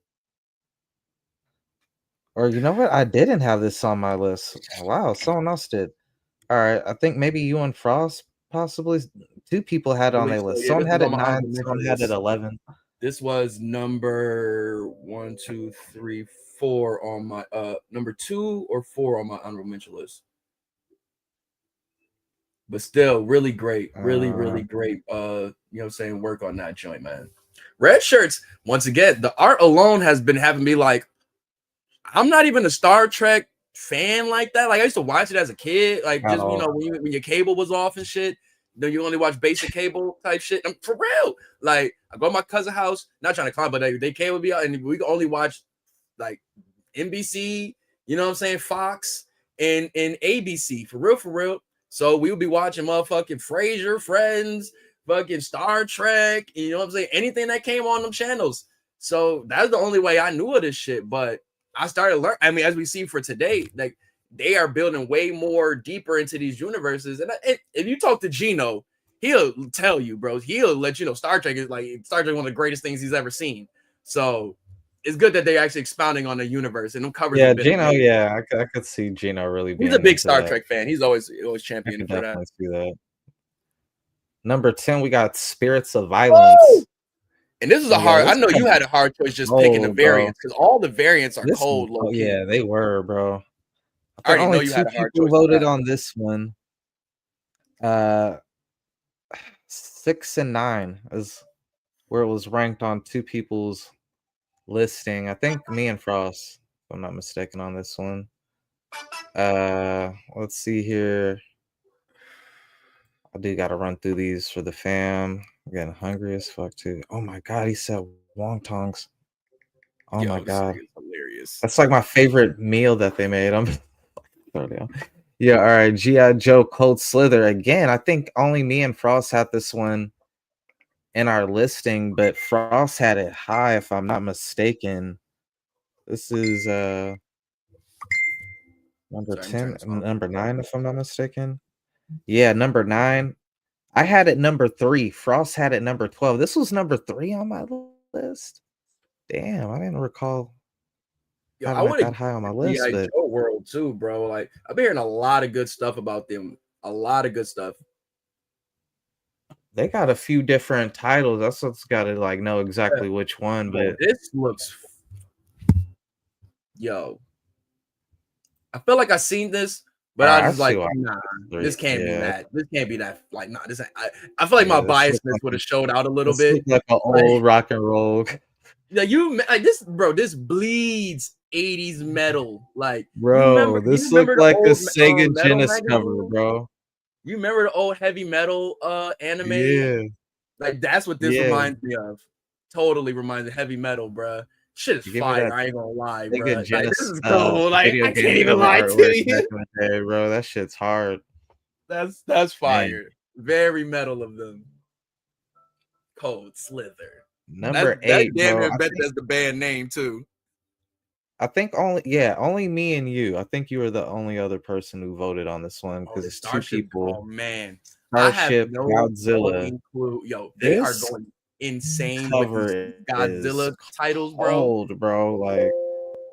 A: Or you know what? I didn't have this on my list. Wow, someone else did. All right, I think maybe you and Frost possibly Two people had it on their list. Someone had it 9, someone had it 11.
B: This was number 1, 2, 3, 4 on my number 2 or 4 on my honorable mention list. But still, really great, really great. You know what I'm saying, work on that joint, man. Red Shirts, once again, the art alone has been having me like, I'm not even a Star Trek fan like that. Like I used to watch it as a kid, like just you know when your cable was off and shit. Then you only watch basic cable type shit. I'm for real. Like I go to my cousin's house, not trying to clown, but they cable be out, and we could only watch like NBC, you know what I'm saying, Fox and ABC for real. So we would be watching motherfucking Frasier, Friends, fucking Star Trek, you know what I'm saying, anything that came on them channels. So that's the only way I knew of this shit. But I started learning. I mean, as we see for today, like they are building way more deeper into these universes. And if you talk to Gino, he'll tell you, bro. He'll let you know Star Trek is one of the greatest things he's ever seen. So it's good that they're actually expounding on the universe and them covers.
A: Yeah, Gino. Yeah, I could see Gino really being.
B: He's a big Star Trek fan. He's always championing for that.
A: See that. Number 10, we got Spirits of Violence.
B: Woo! And this is a hard. I know you had a hard choice just picking the variants because all the variants are cold.
A: Yeah, they were, bro. I already know you had a hard choice. Voted on this one. 6 and 9 is where it was ranked on two people's listing. I think me and Frost, if I'm not mistaken, on this one. Let's see here. I do got to run through these for the fam. I'm getting hungry as fuck too. Oh my god, he said wontongs. Oh my god, hilarious. That's like my favorite meal that they made. Yeah, all right. G.I. Joe Cold Slither again. I think only me and Frost had this one in our listing, but Frost had it high, if I'm not mistaken. This is number 10, number 9, if I'm not mistaken. Yeah, number 9. I had it number 3. Frost had it number 12. This was number 3 on my list. Damn, I didn't recall.
B: Yeah, I would that high on my list. But Joe World too, bro. Like I've been hearing a lot of good stuff about them. A lot of good stuff.
A: They got a few different titles. That's what's got to like know exactly which one. But
B: this looks, yo. I feel like I seen this, but I was like, nah, this can't be that. This can't be that. Like, nah, this. I feel like my biasness would have showed out a little bit.
A: Like an old rock and roll.
B: Yeah, you like this, bro. This bleeds 80s metal. Like,
A: bro, this looked like a Sega Genesis cover, bro.
B: You remember the old heavy metal anime?
A: Yeah.
B: Like that's what this reminds me of. Totally reminds me of heavy metal, bro. Shit is fire. I ain't gonna lie, bro. Like, this is cool. Like I can't even lie to you,
A: hey, bro. That shit's hard.
B: That's fire. Man. Very metal of them. Cold Slither.
A: Number 8.
B: That damn near bet that's the band name too.
A: I think only me and you. I think you were the only other person who voted on this one because it's two people.
B: Oh man,
A: Starship, Godzilla.
B: Yo, they are going insane with these Godzilla titles,
A: bro. Like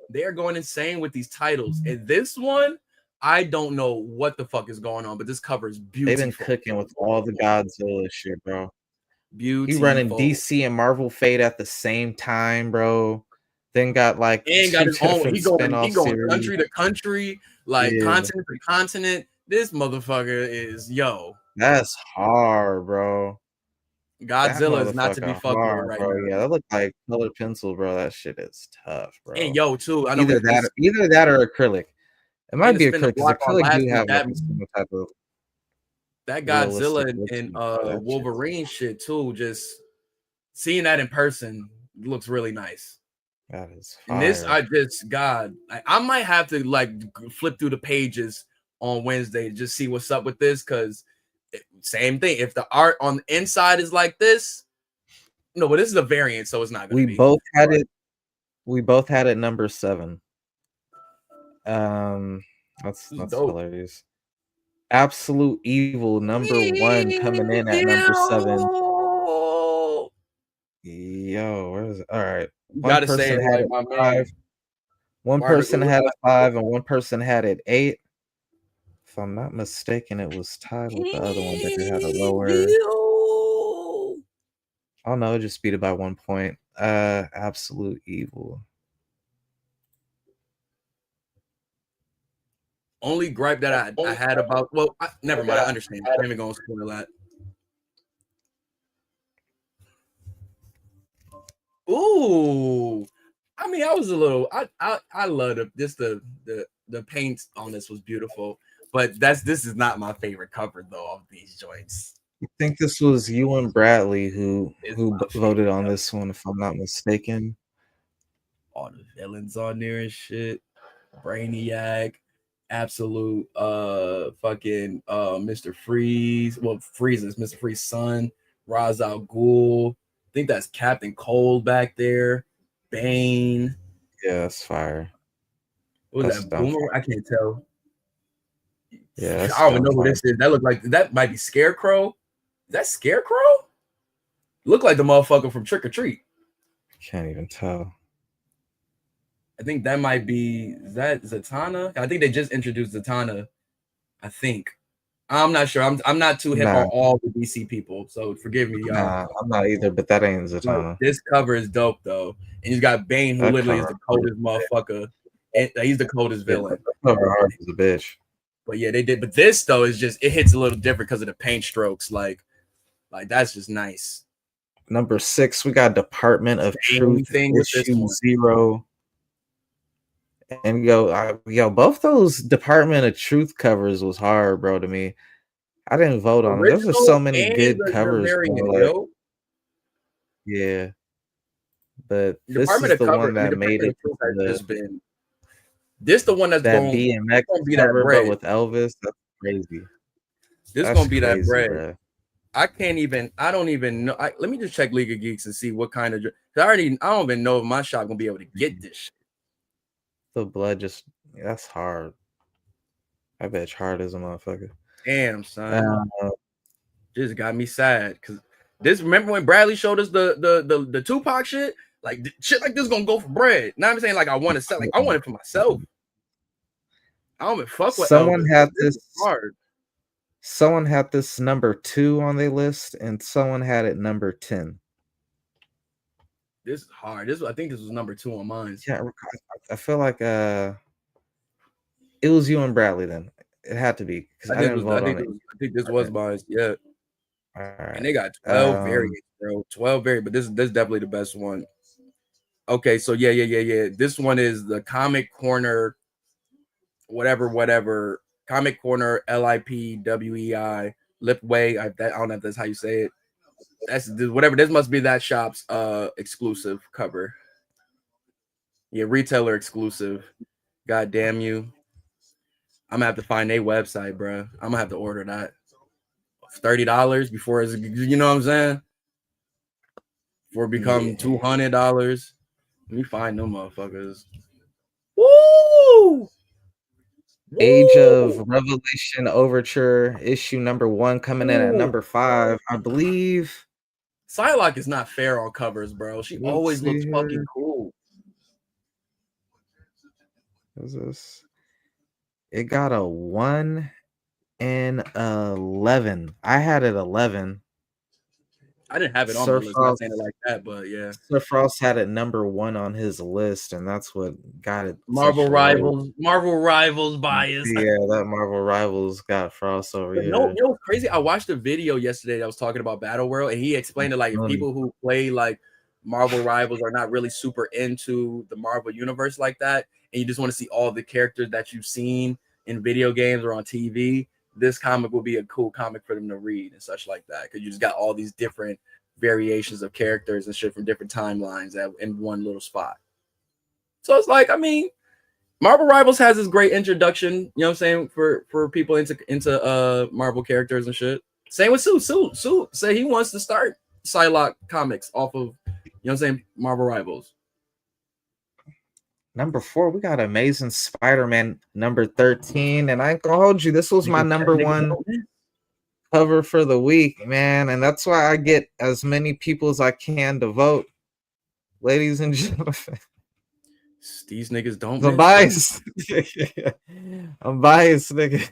B: they are going insane with these titles. And this one, I don't know what the fuck is going on, but this cover is beautiful.
A: They've been cooking with all the Godzilla shit, bro.
B: Beautiful.
A: He running DC and Marvel Fate at the same time, bro. Then got like
B: got his own. He going country to country, like continent to continent. This motherfucker is
A: That's hard, bro.
B: Godzilla is not to be fucked with right
A: bro.
B: now.
A: Yeah, that look like colored pencil, bro. That shit is tough, bro.
B: And too, I know
A: either that or acrylic. It might be acrylic because acrylic do have like some type of
B: that Godzilla and Wolverine shit too. Just seeing that in person looks really nice.
A: That is fire.
B: And this, I might have to like flip through the pages on Wednesday to just see what's up with this because same thing. If the art on the inside is like this, no, but this is a variant, so it's not gonna be.
A: We both had it number 7. That's hilarious. Absolute Evil number 1 coming in at number 7. Yo, where is it? All right.
B: One person had it
A: 5. One person had it 5, and one person had it 8. If I'm not mistaken, it was tied with the other one that they had a lower. Oh no, just beat it by 1 point. Absolute Evil.
C: Only gripe that I had about, well, never mind. I understand. I'm not even gonna spoil that. Ooh, I mean, I was a little. I love the paint on this was beautiful, but this is not my favorite cover though of these joints.
A: I think this was you and Bradley who voted on this one, if I'm not mistaken.
C: All the villains on there and shit. Brainiac, absolute fucking Mr. Freeze. Well, Freeze is Mr. Freeze's son. Ra's al Ghul. I think that's Captain Cold back there. Bane.
A: Yeah, that's fire.
C: What was that? Boomer? I can't tell.
A: Yeah,
C: I don't even know who this is. That looked like that might be Scarecrow. Is that Scarecrow? Look like the motherfucker from Trick or Treat.
A: Can't even tell.
C: I think that might be, is that Zatanna? I think they just introduced Zatanna. I think. I'm not sure. I'm not too hip on all the DC people, so forgive me, y'all.
A: Nah, I'm not either, but that ain't Zatanna.
C: This cover is dope though, and he's got Bane, who literally is the coldest motherfucker. And he's the coldest villain.
A: Cover art is a bitch.
C: But yeah, they did. But this though is just, it hits a little different because of the paint strokes. Like that's just nice.
A: Number 6, we got Department of Truth issue 0. And yo, both those Department of Truth covers was hard, bro. To me, I didn't vote on them. There's just so many good covers. Yeah, but this is the one that made it.
C: This the one that's
A: that
C: going
A: to be that bread with Elvis. That's crazy.
C: This is gonna be that bread. Bro. I don't even know. Let me just check League of Geeks and see what kind of. I don't even know if my shop gonna be able to get this shit.
A: The blood that's hard. I bet it's hard as a motherfucker.
C: Damn, son. Just got me sad because this. Remember when Bradley showed us the Tupac shit? Like shit like this gonna go for bread. Now I'm saying like I want to sell. Like I want it for myself. I don't even fuck with.
A: Someone had this hard. Someone had this number 2 on their list, and someone had it number 10.
C: This is hard. I think this was number 2 on mine.
A: Yeah, I feel like it was you and Bradley then. It had to be because I didn't vote on it.
C: I think this was mine. Yeah.
A: All right.
C: And they got 12 variants, bro. 12 variants, but this is definitely the best one. Okay, so yeah. This one is the Comic Corner, whatever. Comic Corner LIPWEI Lipway. I don't know if that's how you say it. That's whatever. This must be that shop's exclusive cover. Yeah, retailer exclusive. God damn you. I'm gonna have to find a website, bro. I'm gonna have to order that. $30 before it's, you know what I'm saying? Before it become $200. Let me find them motherfuckers. Woo!
A: Age of Revelation Overture issue number 1 coming in at number 5, I believe.
C: Psylocke is not fair on covers, bro. She always looks fucking cool.
A: What is this? It got a 1 and 11. I had it 11.
C: I didn't have it on my list. I'm not saying it like that, but yeah.
A: Sir Frost had it number 1 on his list, and that's what got it.
C: Marvel Rivals bias.
A: Yeah, that Marvel Rivals got Frost over here.
C: You know what's crazy? I watched a video yesterday that was talking about Battle World, and he explained it like people who play like Marvel Rivals are not really super into the Marvel universe like that, and you just want to see all the characters that you've seen in video games or on TV. This comic will be a cool comic for them to read and such like that, because you just got all these different variations of characters and shit from different timelines in one little spot. So it's like, I mean, Marvel Rivals has this great introduction, you know what I'm saying, for people into Marvel characters and shit. Same with Sue. Sue say he wants to start Psylocke comics off of, you know what I'm saying, Marvel Rivals.
A: Number 4, we got Amazing Spider-Man number 13, and I ain't gonna hold you. This was my number 1 cover for the week, man, and that's why I get as many people as I can to vote, ladies and gentlemen.
C: These niggas don't.
A: I'm biased. I'm biased, nigga.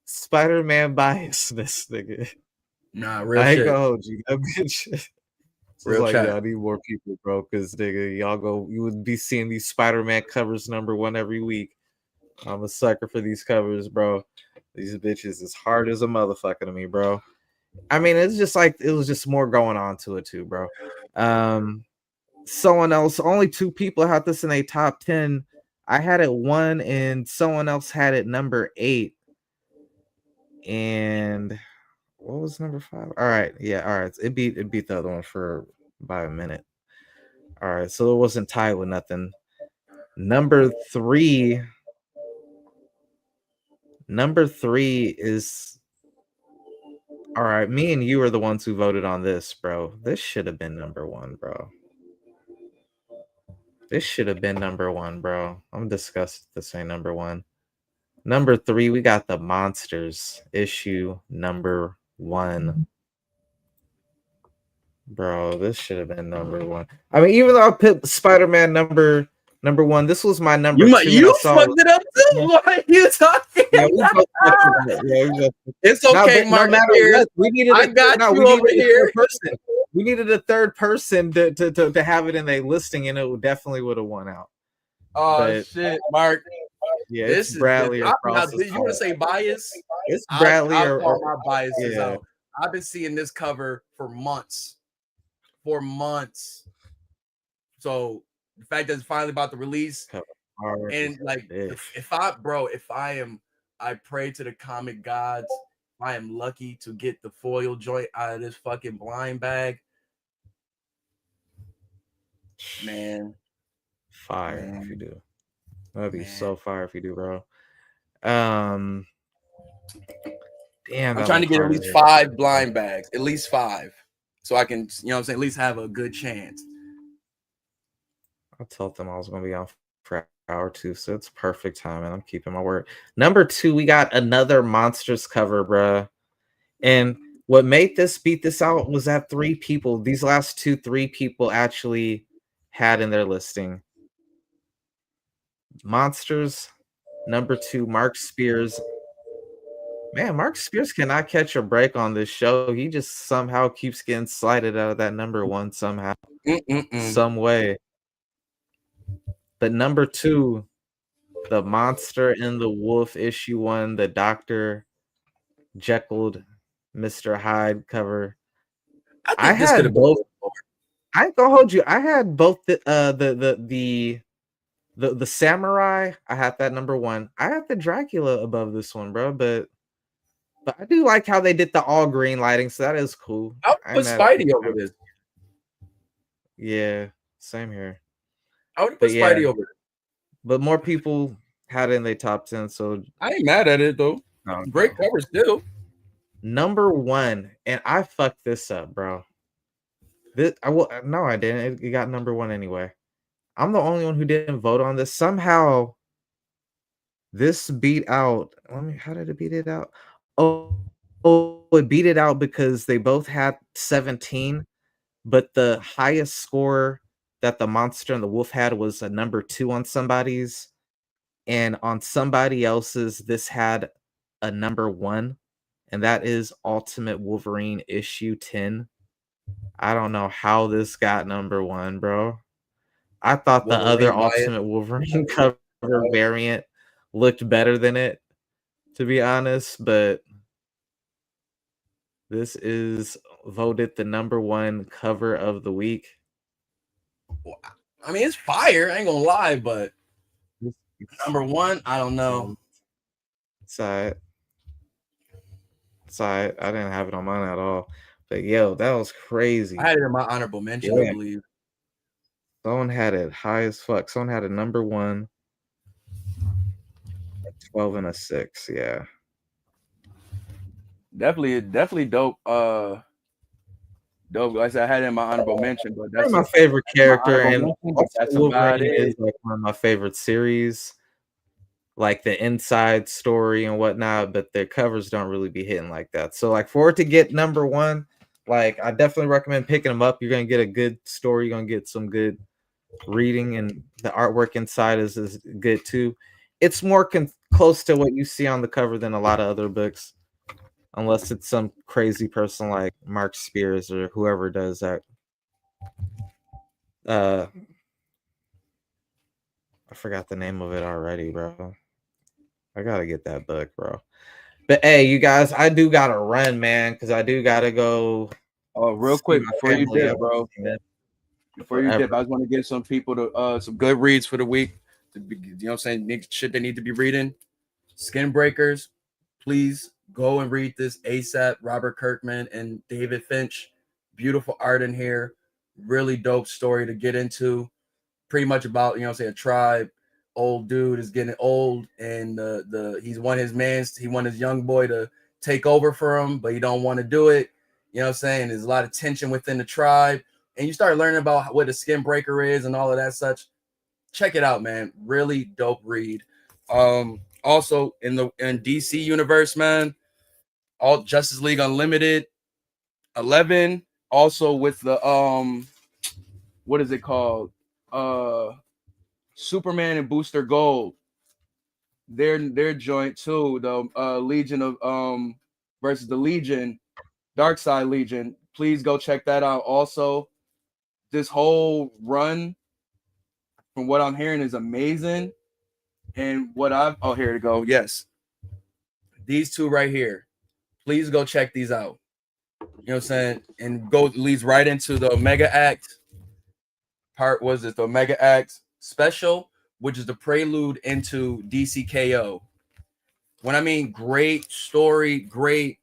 A: Spider-Man biasness, nigga.
C: Nah, real
A: I ain't
C: shit.
A: gonna hold you. That bitch. So it's like, yeah, I need more people, bro. Because nigga, you would be seeing these Spider-Man covers #1 every week. I'm a sucker for these covers, bro. These bitches is hard as a motherfucker to me, bro. I mean, it's just like it was just more going on to it too, bro. Someone else, only 2 people had this in a top 10. I had it 1 and someone else had it number 8. And what was number 5? All right, yeah, all right. It beat the other one by a minute. All right, so it wasn't tied with nothing. Number 3 is all right. Me and you are the ones who voted on this, bro. This should have been number 1, bro. This should have been number 1, bro. I'm disgusted this ain't number 1. Number 3, we got the Monsters issue number 1. Bro, this should have been number 1. I mean, even though I put Spider-Man number 1, this was my number 2.
C: You fucked it up too. What are you talking? It's okay, Mark. I got you over here.
A: We needed a third person to have it in a listing, and it definitely would have won out.
C: Oh shit, Mark.
A: Yeah, this is Bradley.
C: You want to say bias?
A: It's Bradley
C: I'll call my biases out. I've been seeing this cover for months. So the fact that it's finally about to release, and like if I pray to the comic gods. I am lucky to get the foil joint out of this fucking blind bag. Man.
A: Fire if you do. That'd be so fire if you do, bro. Damn.
C: I'm trying to get at least 5 blind bags. At least 5. So I can, you know what I'm saying, at least have a good chance.
A: I told them I was gonna be on for an hour 2, so it's perfect timing. I'm keeping my word. Number 2, we got another Monsters cover, bruh. And what made this beat this out was that 3 people, these last 3 people actually had in their listing. Monsters, number 2, Mark Spears. Man, Mark Spears cannot catch a break on this show. He just somehow keeps getting slided out of that number 1 somehow, some way. But number 2, the Monster and the Wolf issue 1, the Dr. Jekyll, Mr. Hyde cover. I had both. I ain't gonna hold you. I had both the Samurai. I had that number 1. I had the Dracula above this one, bro. But I do like how they did the all green lighting, so that is cool.
C: I would put Spidey over this.
A: Yeah, same here.
C: I would put Spidey over it.
A: But more people had it in their top 10, so
C: I ain't mad at it though. No, great cover still.
A: Number 1, and I fucked this up, bro. No, I didn't. It got number 1 anyway. I'm the only one who didn't vote on this. Somehow, this beat out. How did it beat it out? Oh, it beat it out because they both had 17, but the highest score that the Monster and the Wolf had was a number 2 on somebody's, and on somebody else's, this had a number 1, and that is Ultimate Wolverine issue 10. I don't know how this got number 1, bro. I thought the other Ultimate Wolverine cover variant looked better than it, to be honest, but this is voted the number 1 cover of the week.
C: I mean, it's fire. I ain't gonna lie, but number 1, I don't know.
A: It's all right. I didn't have it on mine at all. But yo, that was crazy.
C: I had it in my honorable mention, I believe.
A: Someone had it high as fuck. Someone had a number 1, a 12 and a 6. Yeah.
C: Definitely dope. Dope. Like I said, I had it in my honorable mention, but that's
A: my favorite character, and that's about it. Is like one of my favorite series, like the inside story and whatnot. But their covers don't really be hitting like that. So, like, for it to get number 1, like, I definitely recommend picking them up. You're gonna get a good story. You're gonna get some good reading, and the artwork inside is good too. It's more close to what you see on the cover than a lot of other books. Unless it's some crazy person like Mark Spears or whoever does that I forgot the name of it already, bro. I gotta get that book, bro. But hey, you guys, I do gotta run, man, because I do gotta go.
B: Oh, real
A: see
B: quick
A: my
B: before you
A: family.
B: dip, bro. Before you dip, I just want to give some people some good reads for the week. You know what I'm saying? Shit they need to be reading. Skin Breakers. Please go and read this ASAP. Robert Kirkman and David Finch. Beautiful art in here. Really dope story to get into. Pretty much about, you know what I'm saying, a tribe. Old dude is getting old, and he's won his mans. He won his young boy to take over for him, but he don't want to do it. You know what I'm saying? There's a lot of tension within the tribe, and you start learning about what a skin breaker is and all of that such. Check it out, man. Really dope read. Also in DC universe, man, all Justice League Unlimited 11. Also with the what is it called? Superman and Booster Gold. They're joint too. The Legion of versus the Legion, Dark Side Legion. Please go check that out. Also, this whole run, from what I'm hearing, is amazing. And what here to go. Yes. These two right here. Please go check these out. You know what I'm saying? And leads right into the Omega Act. The Omega Act special, which is the prelude into DCKO. When I mean great story, great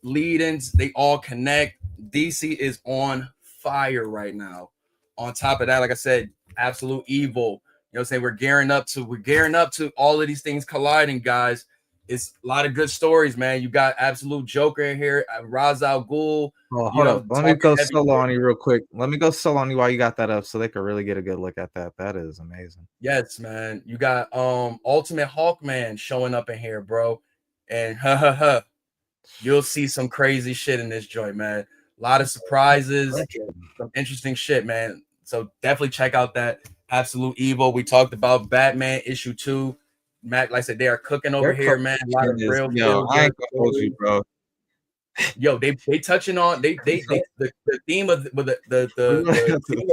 B: lead-ins, they all connect. DC is on fire right now. On top of that, like I said, absolute evil. You know what I'm saying? We're gearing up to all of these things colliding, guys. It's a lot of good stories, man. You got absolute Joker in here, Ra's al Ghul.
A: Oh, hold up. Let me go solo on you real quick. Let me go solo on you while you got that up so they can really get a good look at that. That is amazing.
B: Yes, man. You got Ultimate Hawkman showing up in here, bro. And you'll see some crazy shit in this joint, man. A lot of surprises, some interesting shit, man. So definitely check out that Absolute Evil. We talked about Batman issue 2. Matt, like I said, they are cooking over here, man. A lot of real
A: I ain't gonna hold you, bro.
B: Yo, they touching on the theme of the theme of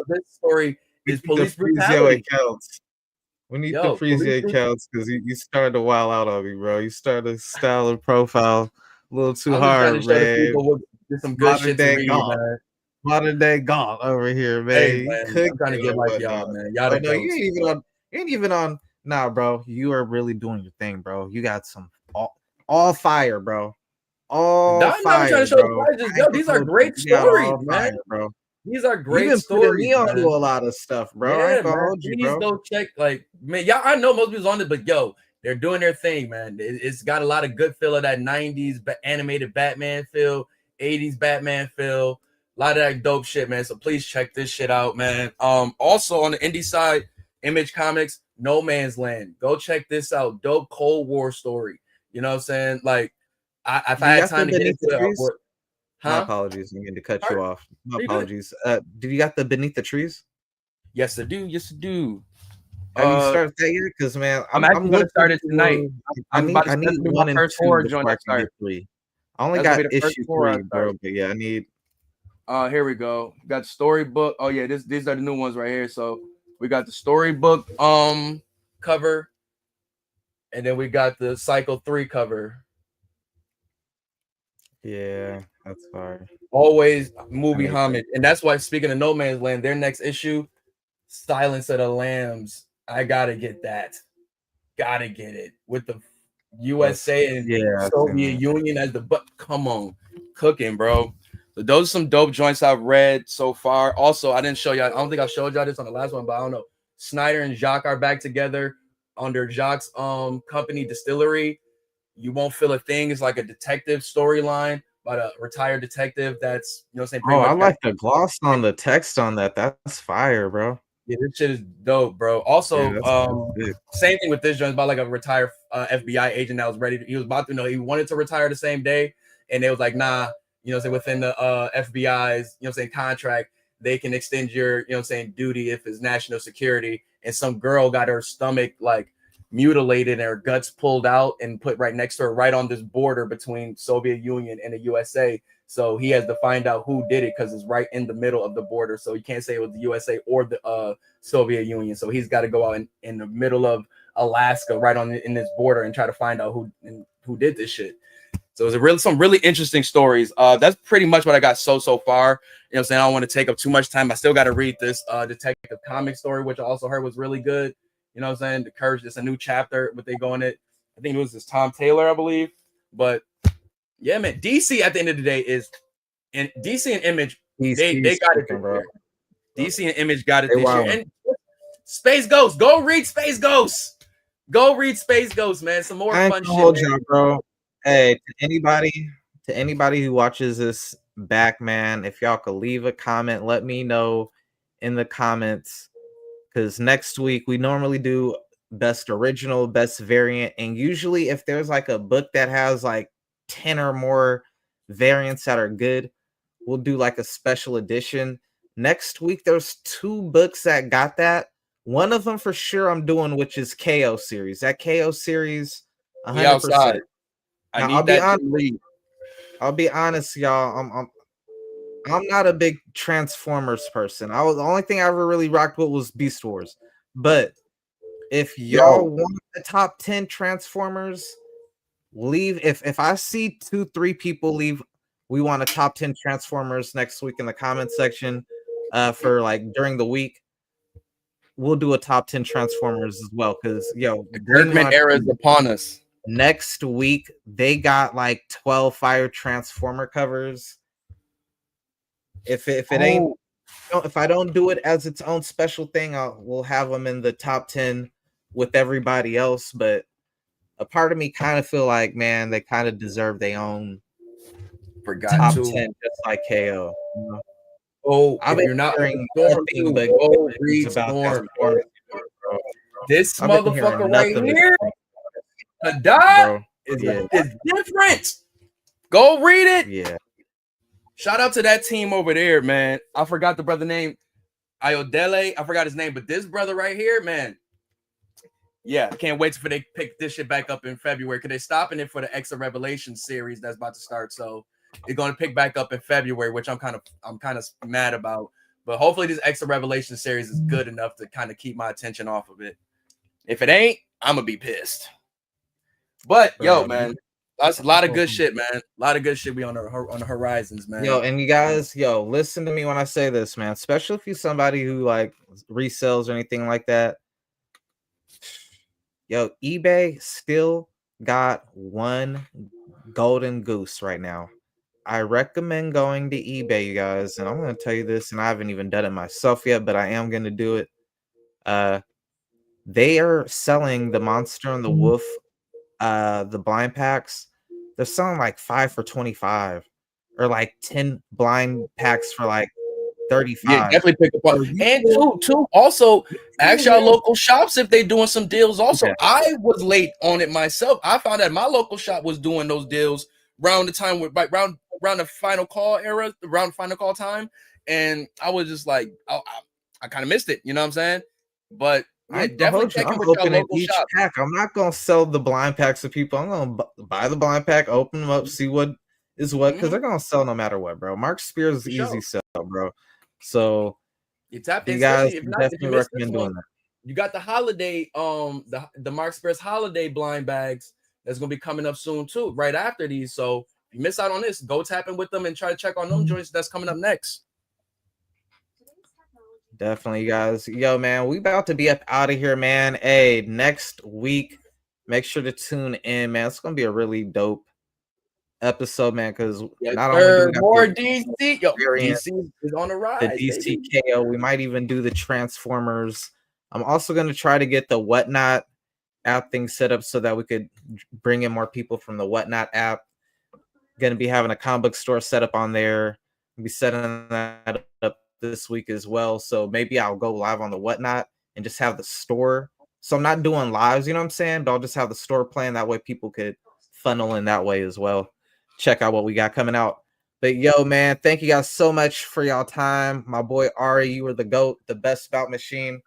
B: this story is police brutality.
A: We need to freeze your accounts because you started to wild out on me, bro. You started to style and profile a little too hard, man.
B: Some good shit to read, man.
A: Modern day gone over here, man.
B: Hey, man, I'm trying to get like y'all, man. Y'all
A: no, you ain't even on. Nah, bro. You are really doing your thing, bro. You got some all fire, bro. All fire,
B: trying to show bro. Yo, these are great stories, man.
A: Fire, bro.
B: These are great stories.
A: Me on to a lot of stuff, bro.
B: Yeah,
A: I ain't gonna
B: man.
A: hold you,
B: Please go check, like, man. Y'all, I know most people's on it, but yo, they're doing their thing, man. It's got a lot of good feel of that 90s animated Batman feel, 80s Batman feel, a lot of that dope shit, man. So please check this shit out, man. Also on the indie side, Image Comics, No Man's Land. Go check this out. Dope Cold War story. You know what I'm saying? Like, if I had time to get into it,
A: my apologies. I'm going to cut you off. My apologies. Did you got the Beneath the Trees?
B: Yes, I do. Yes, I do.
A: Have you started that yet? Because man,
B: I'm actually going to start it tonight.
A: I need 1 and 2 before I can get 3. I only got issue 3, bro. But yeah, I need.
B: Here we go. Got storybook. Oh yeah, these are the new ones right here. So we got the storybook cover, and then we got the Cycle 3 cover.
A: Yeah, that's fine.
B: Always movie homage. And that's why, speaking of No Man's Land, their next issue, Silence of the Lambs. I gotta get that. Gotta get it. With the USA and Soviet Union as the come on. Cooking, bro. So those are some dope joints I've read so far. Also, I didn't show y'all. I don't think I showed y'all this on the last one, but I don't know. Snyder and Jacques are back together under Jacques' company Distillery. You Won't Feel a Thing is like a detective storyline about a retired detective that's, you know, saying.
A: Oh, I like the gloss on the text on that. That's fire, bro.
B: Yeah, this shit is dope, bro. Also, same thing with this joint. It's about like a retired FBI agent that was ready. He was about to, he wanted to retire the same day, and they was like, nah, you know, say within the FBI's, you know, saying contract, they can extend your, you know, saying duty if it's national security. And some girl got her stomach like mutilated and her guts pulled out and put right next to her, right on this border between Soviet Union and the USA.
C: So he has to find out who did it because it's right in the middle of the border. So you can't say it was the USA or the Soviet Union. So he's got to go out in the middle of Alaska, right in this border, and try to find out who did this shit. So it was some really interesting stories. That's pretty much what I got so far. You know what I'm saying? I don't want to take up too much time. I still got to read this Detective Comic story, which I also heard was really good. You know what I'm saying? The Courage, it's a new chapter, but they go in it. I think it was this Tom Taylor, I believe. But yeah, man, DC at the end of the day is, and DC and Image, they got it, bro. DC and Image got it this year. And Space Ghost, go read Space Ghost. Go read Space Ghost, man. Some more fun shit,
A: bro. Hey, to anybody who watches this back, man, if y'all could leave a comment, let me know in the comments. Because next week we normally do best original, best variant, and usually if there's like a book that has like 10 or more variants that are good, we'll do like a special edition. Next week there's 2 books that got that. One of them for sure I'm doing, which is KO series. That KO series, 100%. I'll be honest, y'all. I'm not a big Transformers person. The only thing I ever really rocked with was Beast Wars. But if y'all want the top 10 Transformers, leave. If I see 2-3 people leave, we want a top 10 Transformers next week in the comment section. For like during the week, we'll do a top 10 Transformers as well. Because
C: the Kirkman era is upon us.
A: Next week they got like 12 Fire Transformer covers. If I don't do it as its own special thing, we'll have them in the top 10 with everybody else. But a part of me kind of feel like, man, they kind of deserve their own top 10, just like KO. You know?
C: Oh, if you're not hearing nothing but read Storm. This motherfucker right here, the dot is different. Go read it.
A: Yeah.
C: Shout out to that team over there, man. I forgot the brother name. Ayodele. I forgot his name, but this brother right here, man. Yeah, I can't wait for they pick this shit back up in February. Because they're stopping it for the Extra Revelation series that's about to start. So it's going to pick back up in February, which I'm kind of mad about. But hopefully this Extra Revelation series is good enough to kind of keep my attention off of it. If it ain't, I'm gonna be pissed. But yo, man, that's a lot of good shit, man. A lot of good shit be on the horizons, man.
A: Yo, and you guys, listen to me when I say this, man. Especially if you're somebody who like resells or anything like that. Yo, eBay still got one golden goose right now. I recommend going to eBay, you guys, and I'm gonna tell you this, and I haven't even done it myself yet, but I am gonna do it. They are selling the Monster and the Wolf, the blind packs. They're selling like 5 for $25, or like 10 blind packs for like $35.
C: Yeah, definitely pick up on. And two. Also, ask your local shops if they're doing some deals. Also, yeah. I was late on it myself. I found out my local shop was doing those deals around the time around the final call era, around final call time, and I was just like, I kind of missed it. You know what I'm saying? But yeah, definitely check in with your local shop.
A: Pack. I'm not gonna sell the blind packs to people. I'm gonna buy the blind pack, open them up, see what is what, because they're gonna sell no matter what, bro. Mark Spears is easy sell, bro. So
C: you tap
A: in, guys, definitely recommend doing that.
C: You got the holiday, the Mark Spears holiday blind bags that's gonna be coming up soon too, right after these. So if you miss out on this, go tap in with them and try to check on them joints that's coming up next.
A: Definitely, guys. Yo, man, we about to be up out of here, man. Hey, next week, make sure to tune in, man. It's gonna be a really dope episode, man. Because
C: not only more DC, DC is on the rise.
A: The DC KO. We might even do the Transformers. I'm also gonna try to get the Whatnot app thing set up so that we could bring in more people from the Whatnot app. Gonna be having a comic book store set up on there. Be setting that up this week as well, so maybe I'll go live on the Whatnot and just have the store. So I'm not doing lives, you know what I'm saying, but I'll just have the store playing. That way people could funnel in that way as well. Check out what we got coming out. But yo, man, thank you guys so much for y'all time. My boy Ari, you were the GOAT, the best spout machine.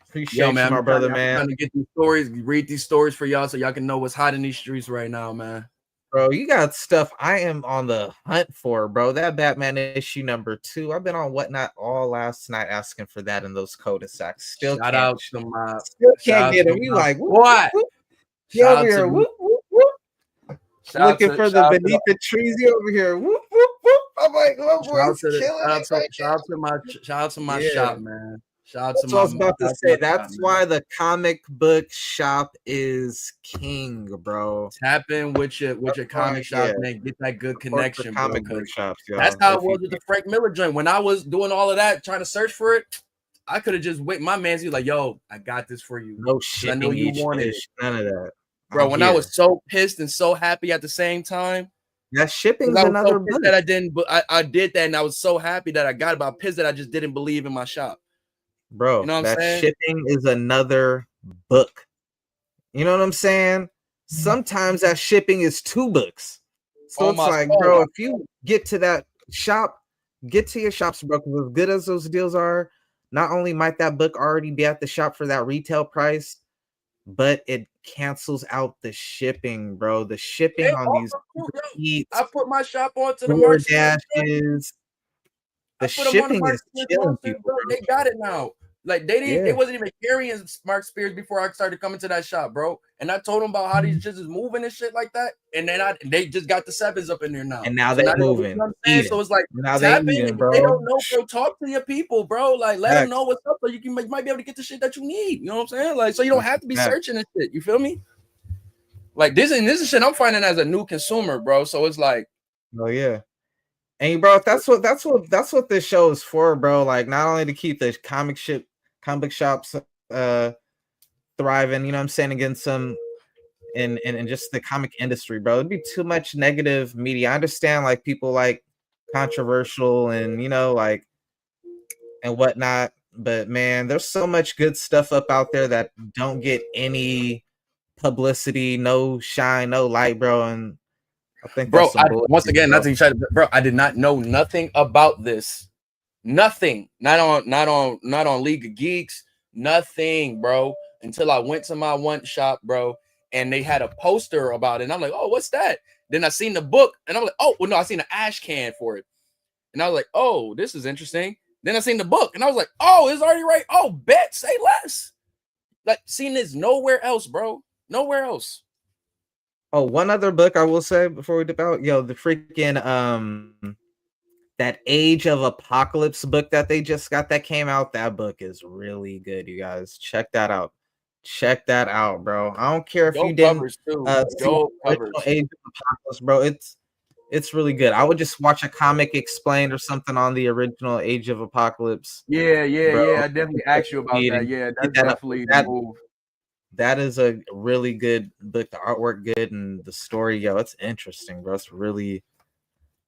A: Appreciate you, my brother, man.
C: I'm trying to get these stories, read these stories for y'all so y'all can know what's hot in these streets right now, man.
A: bro. You got stuff I am on the hunt for, bro. That Batman issue #2. I've been on Whatnot all last night asking for that in those cul-de-sacs. Still
C: Shout
A: can't.
C: out to my
A: Still
C: shout
A: can't
C: out
A: get
C: to
A: them. You
C: my
A: like whoop, whoop,
C: what?
A: whoop. You
C: Shout
A: over
C: out to
A: here,
C: me.
A: whoop, whoop, whoop. Looking for the
C: Shout out to
A: beneath the trees. You over here, whoop, whoop, whoop. I'm like, oh, boy's killing it.
C: shout out to my
A: Yeah.
C: shop, man. Shout out to
A: That's what I was about to say.
C: shop,
A: That's
C: man.
A: why the comic book shop is king, bro.
C: Tap in with your comic shop,
A: yeah.
C: man. Get that good
A: Support the
C: connection, bro.
A: comic book
C: 'cause
A: shops, y'all.
C: That's how it
A: If you
C: was with the Frank Miller joint. When I was doing all of that, trying to search for it, I could have just wait. My man's like, "Yo, I got this for you."
A: no
C: 'Cause I know
A: shipping
C: you
A: each
C: wanted
A: dish, none of that.
C: Bro,
A: I'm
C: when
A: here.
C: I was so pissed and so happy at the same time,
A: that shipping's
C: I was
A: another
C: so pissed
A: book.
C: that I didn't, but I did that, and I was so happy that I got it. But I'm pissed that I just didn't believe in my shop.
A: Bro,
C: You know what I'm
A: that
C: saying?
A: shipping is another book. You know what I'm saying? Sometimes that shipping is 2 books. So
C: Oh,
A: it's
C: my
A: like,
C: soul.
A: bro, if you get to that shop, get to your shops, bro. 'Cause as good as those deals are, not only might that book already be at the shop for that retail price, but it cancels out the shipping, bro. The shipping on these Eats,
C: I put my shop onto the Mark Spears.
A: DoorDashes. The
C: I put them on the
A: shipping
C: Mark
A: is
C: Spears
A: killing
C: roster,
A: people,
C: bro.
A: bro.
C: They got it now. Like they
A: Yeah.
C: wasn't even carrying Mark Spears before I started coming to that shop, bro. And I told them about how these just is moving and shit like that. And then they just got the 7s up in there now.
A: And now
C: So
A: they're
C: you know
A: moving.
C: what I'm saying? So it's like
A: Now they
C: tap in.
A: eating,
C: If
A: bro.
C: they don't know, bro, talk to your people, bro. Like let them
A: Facts.
C: know what's up, so you might be able to get the shit that you need. You know what I'm saying? Like so you don't have to be
A: Facts.
C: searching and shit. You feel me? Like this is shit I'm finding as a new consumer, bro. So it's like,
A: Oh yeah. And bro, that's what this show is for, bro. Like not only to keep the comic shops thriving, you know what I'm saying, against some in just the comic industry, bro. It'd be too much negative media. I understand like people like controversial and you know like and whatnot, but man, there's so much good stuff up out there that don't get any publicity, no shine, no light, bro. And I think
C: bro,
A: that's some bullshit,
C: once again,
A: bro.
C: nothing. Bro, I did not know nothing about this. Nothing. Not on League of Geeks. Nothing, bro. Until I went to my one shop, bro, and they had a poster about it. And I'm like, oh, what's that? Then I seen the book, and I'm like, oh, well, no, I seen an ash can for it, and I was like, oh, this is interesting. Then I seen the book, and I was like, oh, it's already right. Oh, bet, say less. Like, seen this nowhere else, bro. Nowhere else.
A: Oh, one other book I will say before we dip out, yo, the freaking that Age of Apocalypse book that they just got that came out. That book is really good, you guys. Check that out. Check that out, bro. I don't care if you didn't see Age of Apocalypse, bro. It's really good. I would just watch a comic explained or something on the original Age of Apocalypse.
C: Yeah.
A: Bro.
C: I definitely asked you about that. Yeah, that's definitely the move.
A: That is a really good book. The artwork good and the story, yo, it's interesting, bro. It's really,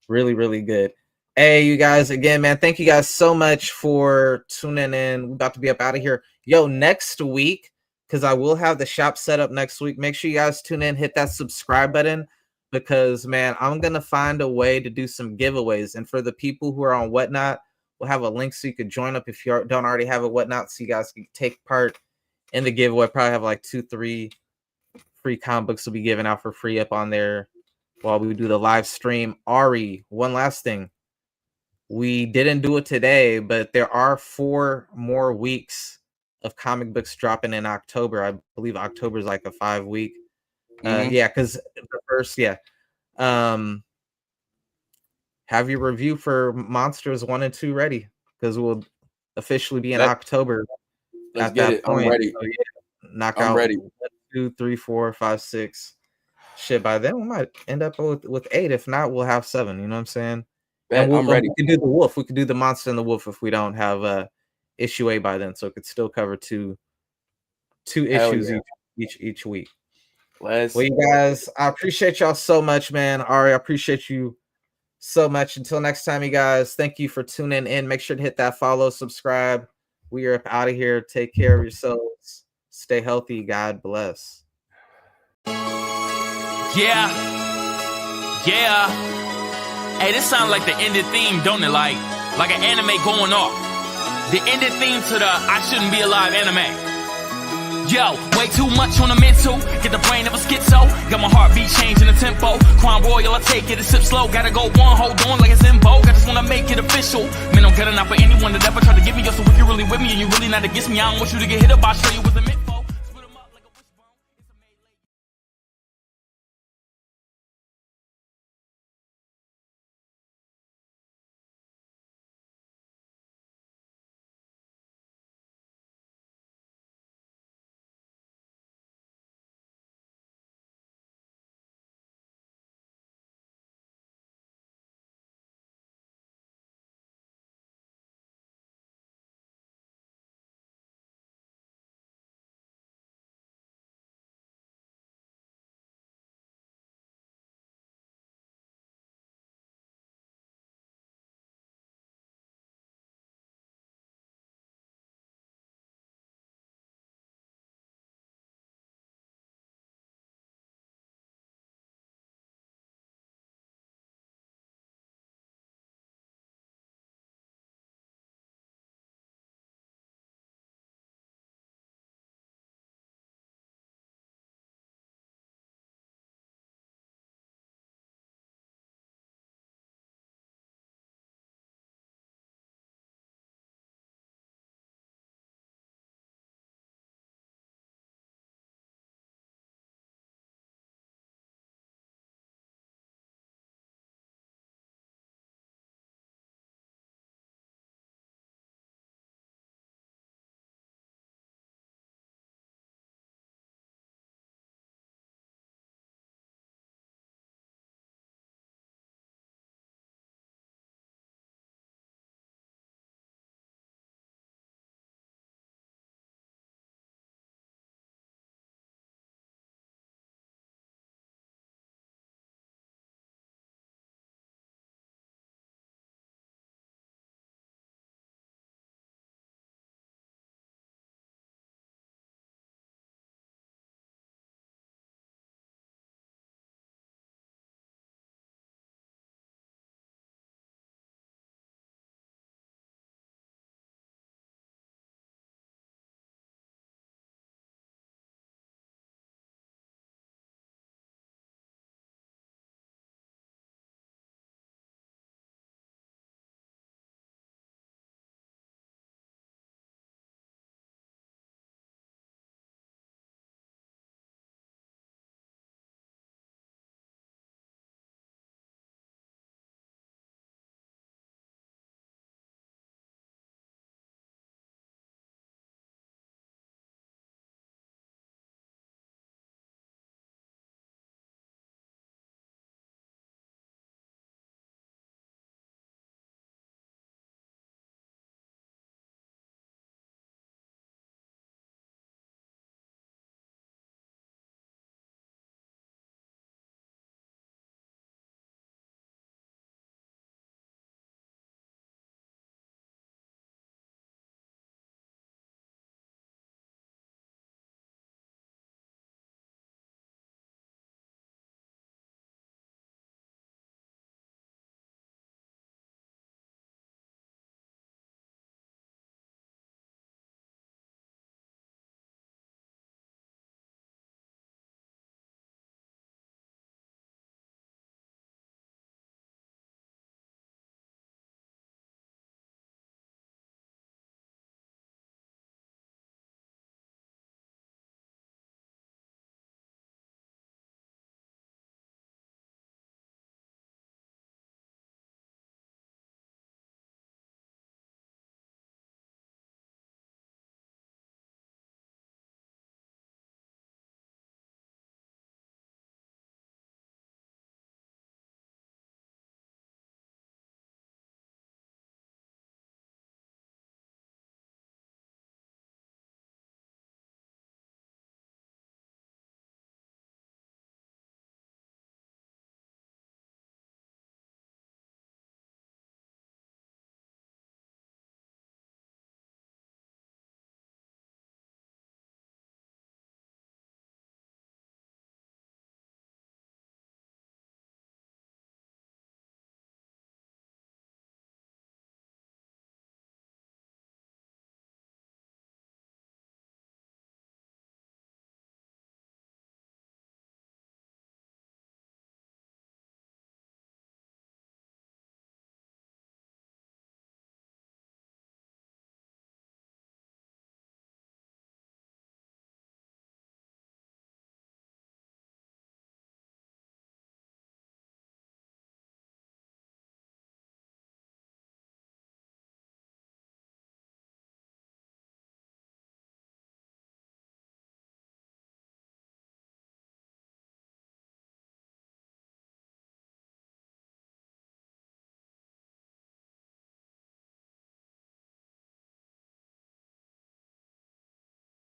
A: really, really good. Hey, you guys, again, man, thank you guys so much for tuning in. We're about to be up out of here. Yo, next week, because I will have the shop set up next week. Make sure you guys tune in, hit that subscribe button, because, man, I'm going to find a way to do some giveaways. And for the people who are on Whatnot, we'll have a link so you could join up if you don't already have a Whatnot, so you guys can take part in the giveaway. Probably have like 2-3 free comic books will be given out for free up on there while we do the live stream. Ari, one last thing. We didn't do it today, but there are 4 more weeks of comic books dropping in October. I believe October is like a 5-week. Yeah, because the first, have your review for Monsters 1 and 2 ready, because we'll officially be in October.
C: Let's get it. I'm ready.
A: So, knock out 1, 2, 3, 4, 5, 6. Shit, by then we might end up with 8. If not, we'll have 7. You know what I'm saying? And
C: I'm ready.
A: We could do the Wolf. We could do the Monster and the Wolf if we don't have issue A by then, so it could still cover two issues each week. Well, you guys, I appreciate y'all so much, man. Ari, I appreciate you so much. Until next time, you guys, thank you for tuning in. Make sure to hit that follow, subscribe. We are out of here. Take care of yourselves. Stay healthy. God bless.
D: Yeah. Hey, this sounds like the ended theme, don't it? Like an anime going off. The ended theme to the I Shouldn't Be Alive anime. Yo, way too much on the mental. Get the brain of a schizo. Got my heartbeat changing the tempo. Crown Royal, I take it a sip slow. Gotta go one, hold on like it's in vogue. I just wanna make it official. Man, don't get enough for anyone that ever tried to get me. Yo, so if you're really with me and you're really not against me, I don't want you to get hit up. I'll show you what's a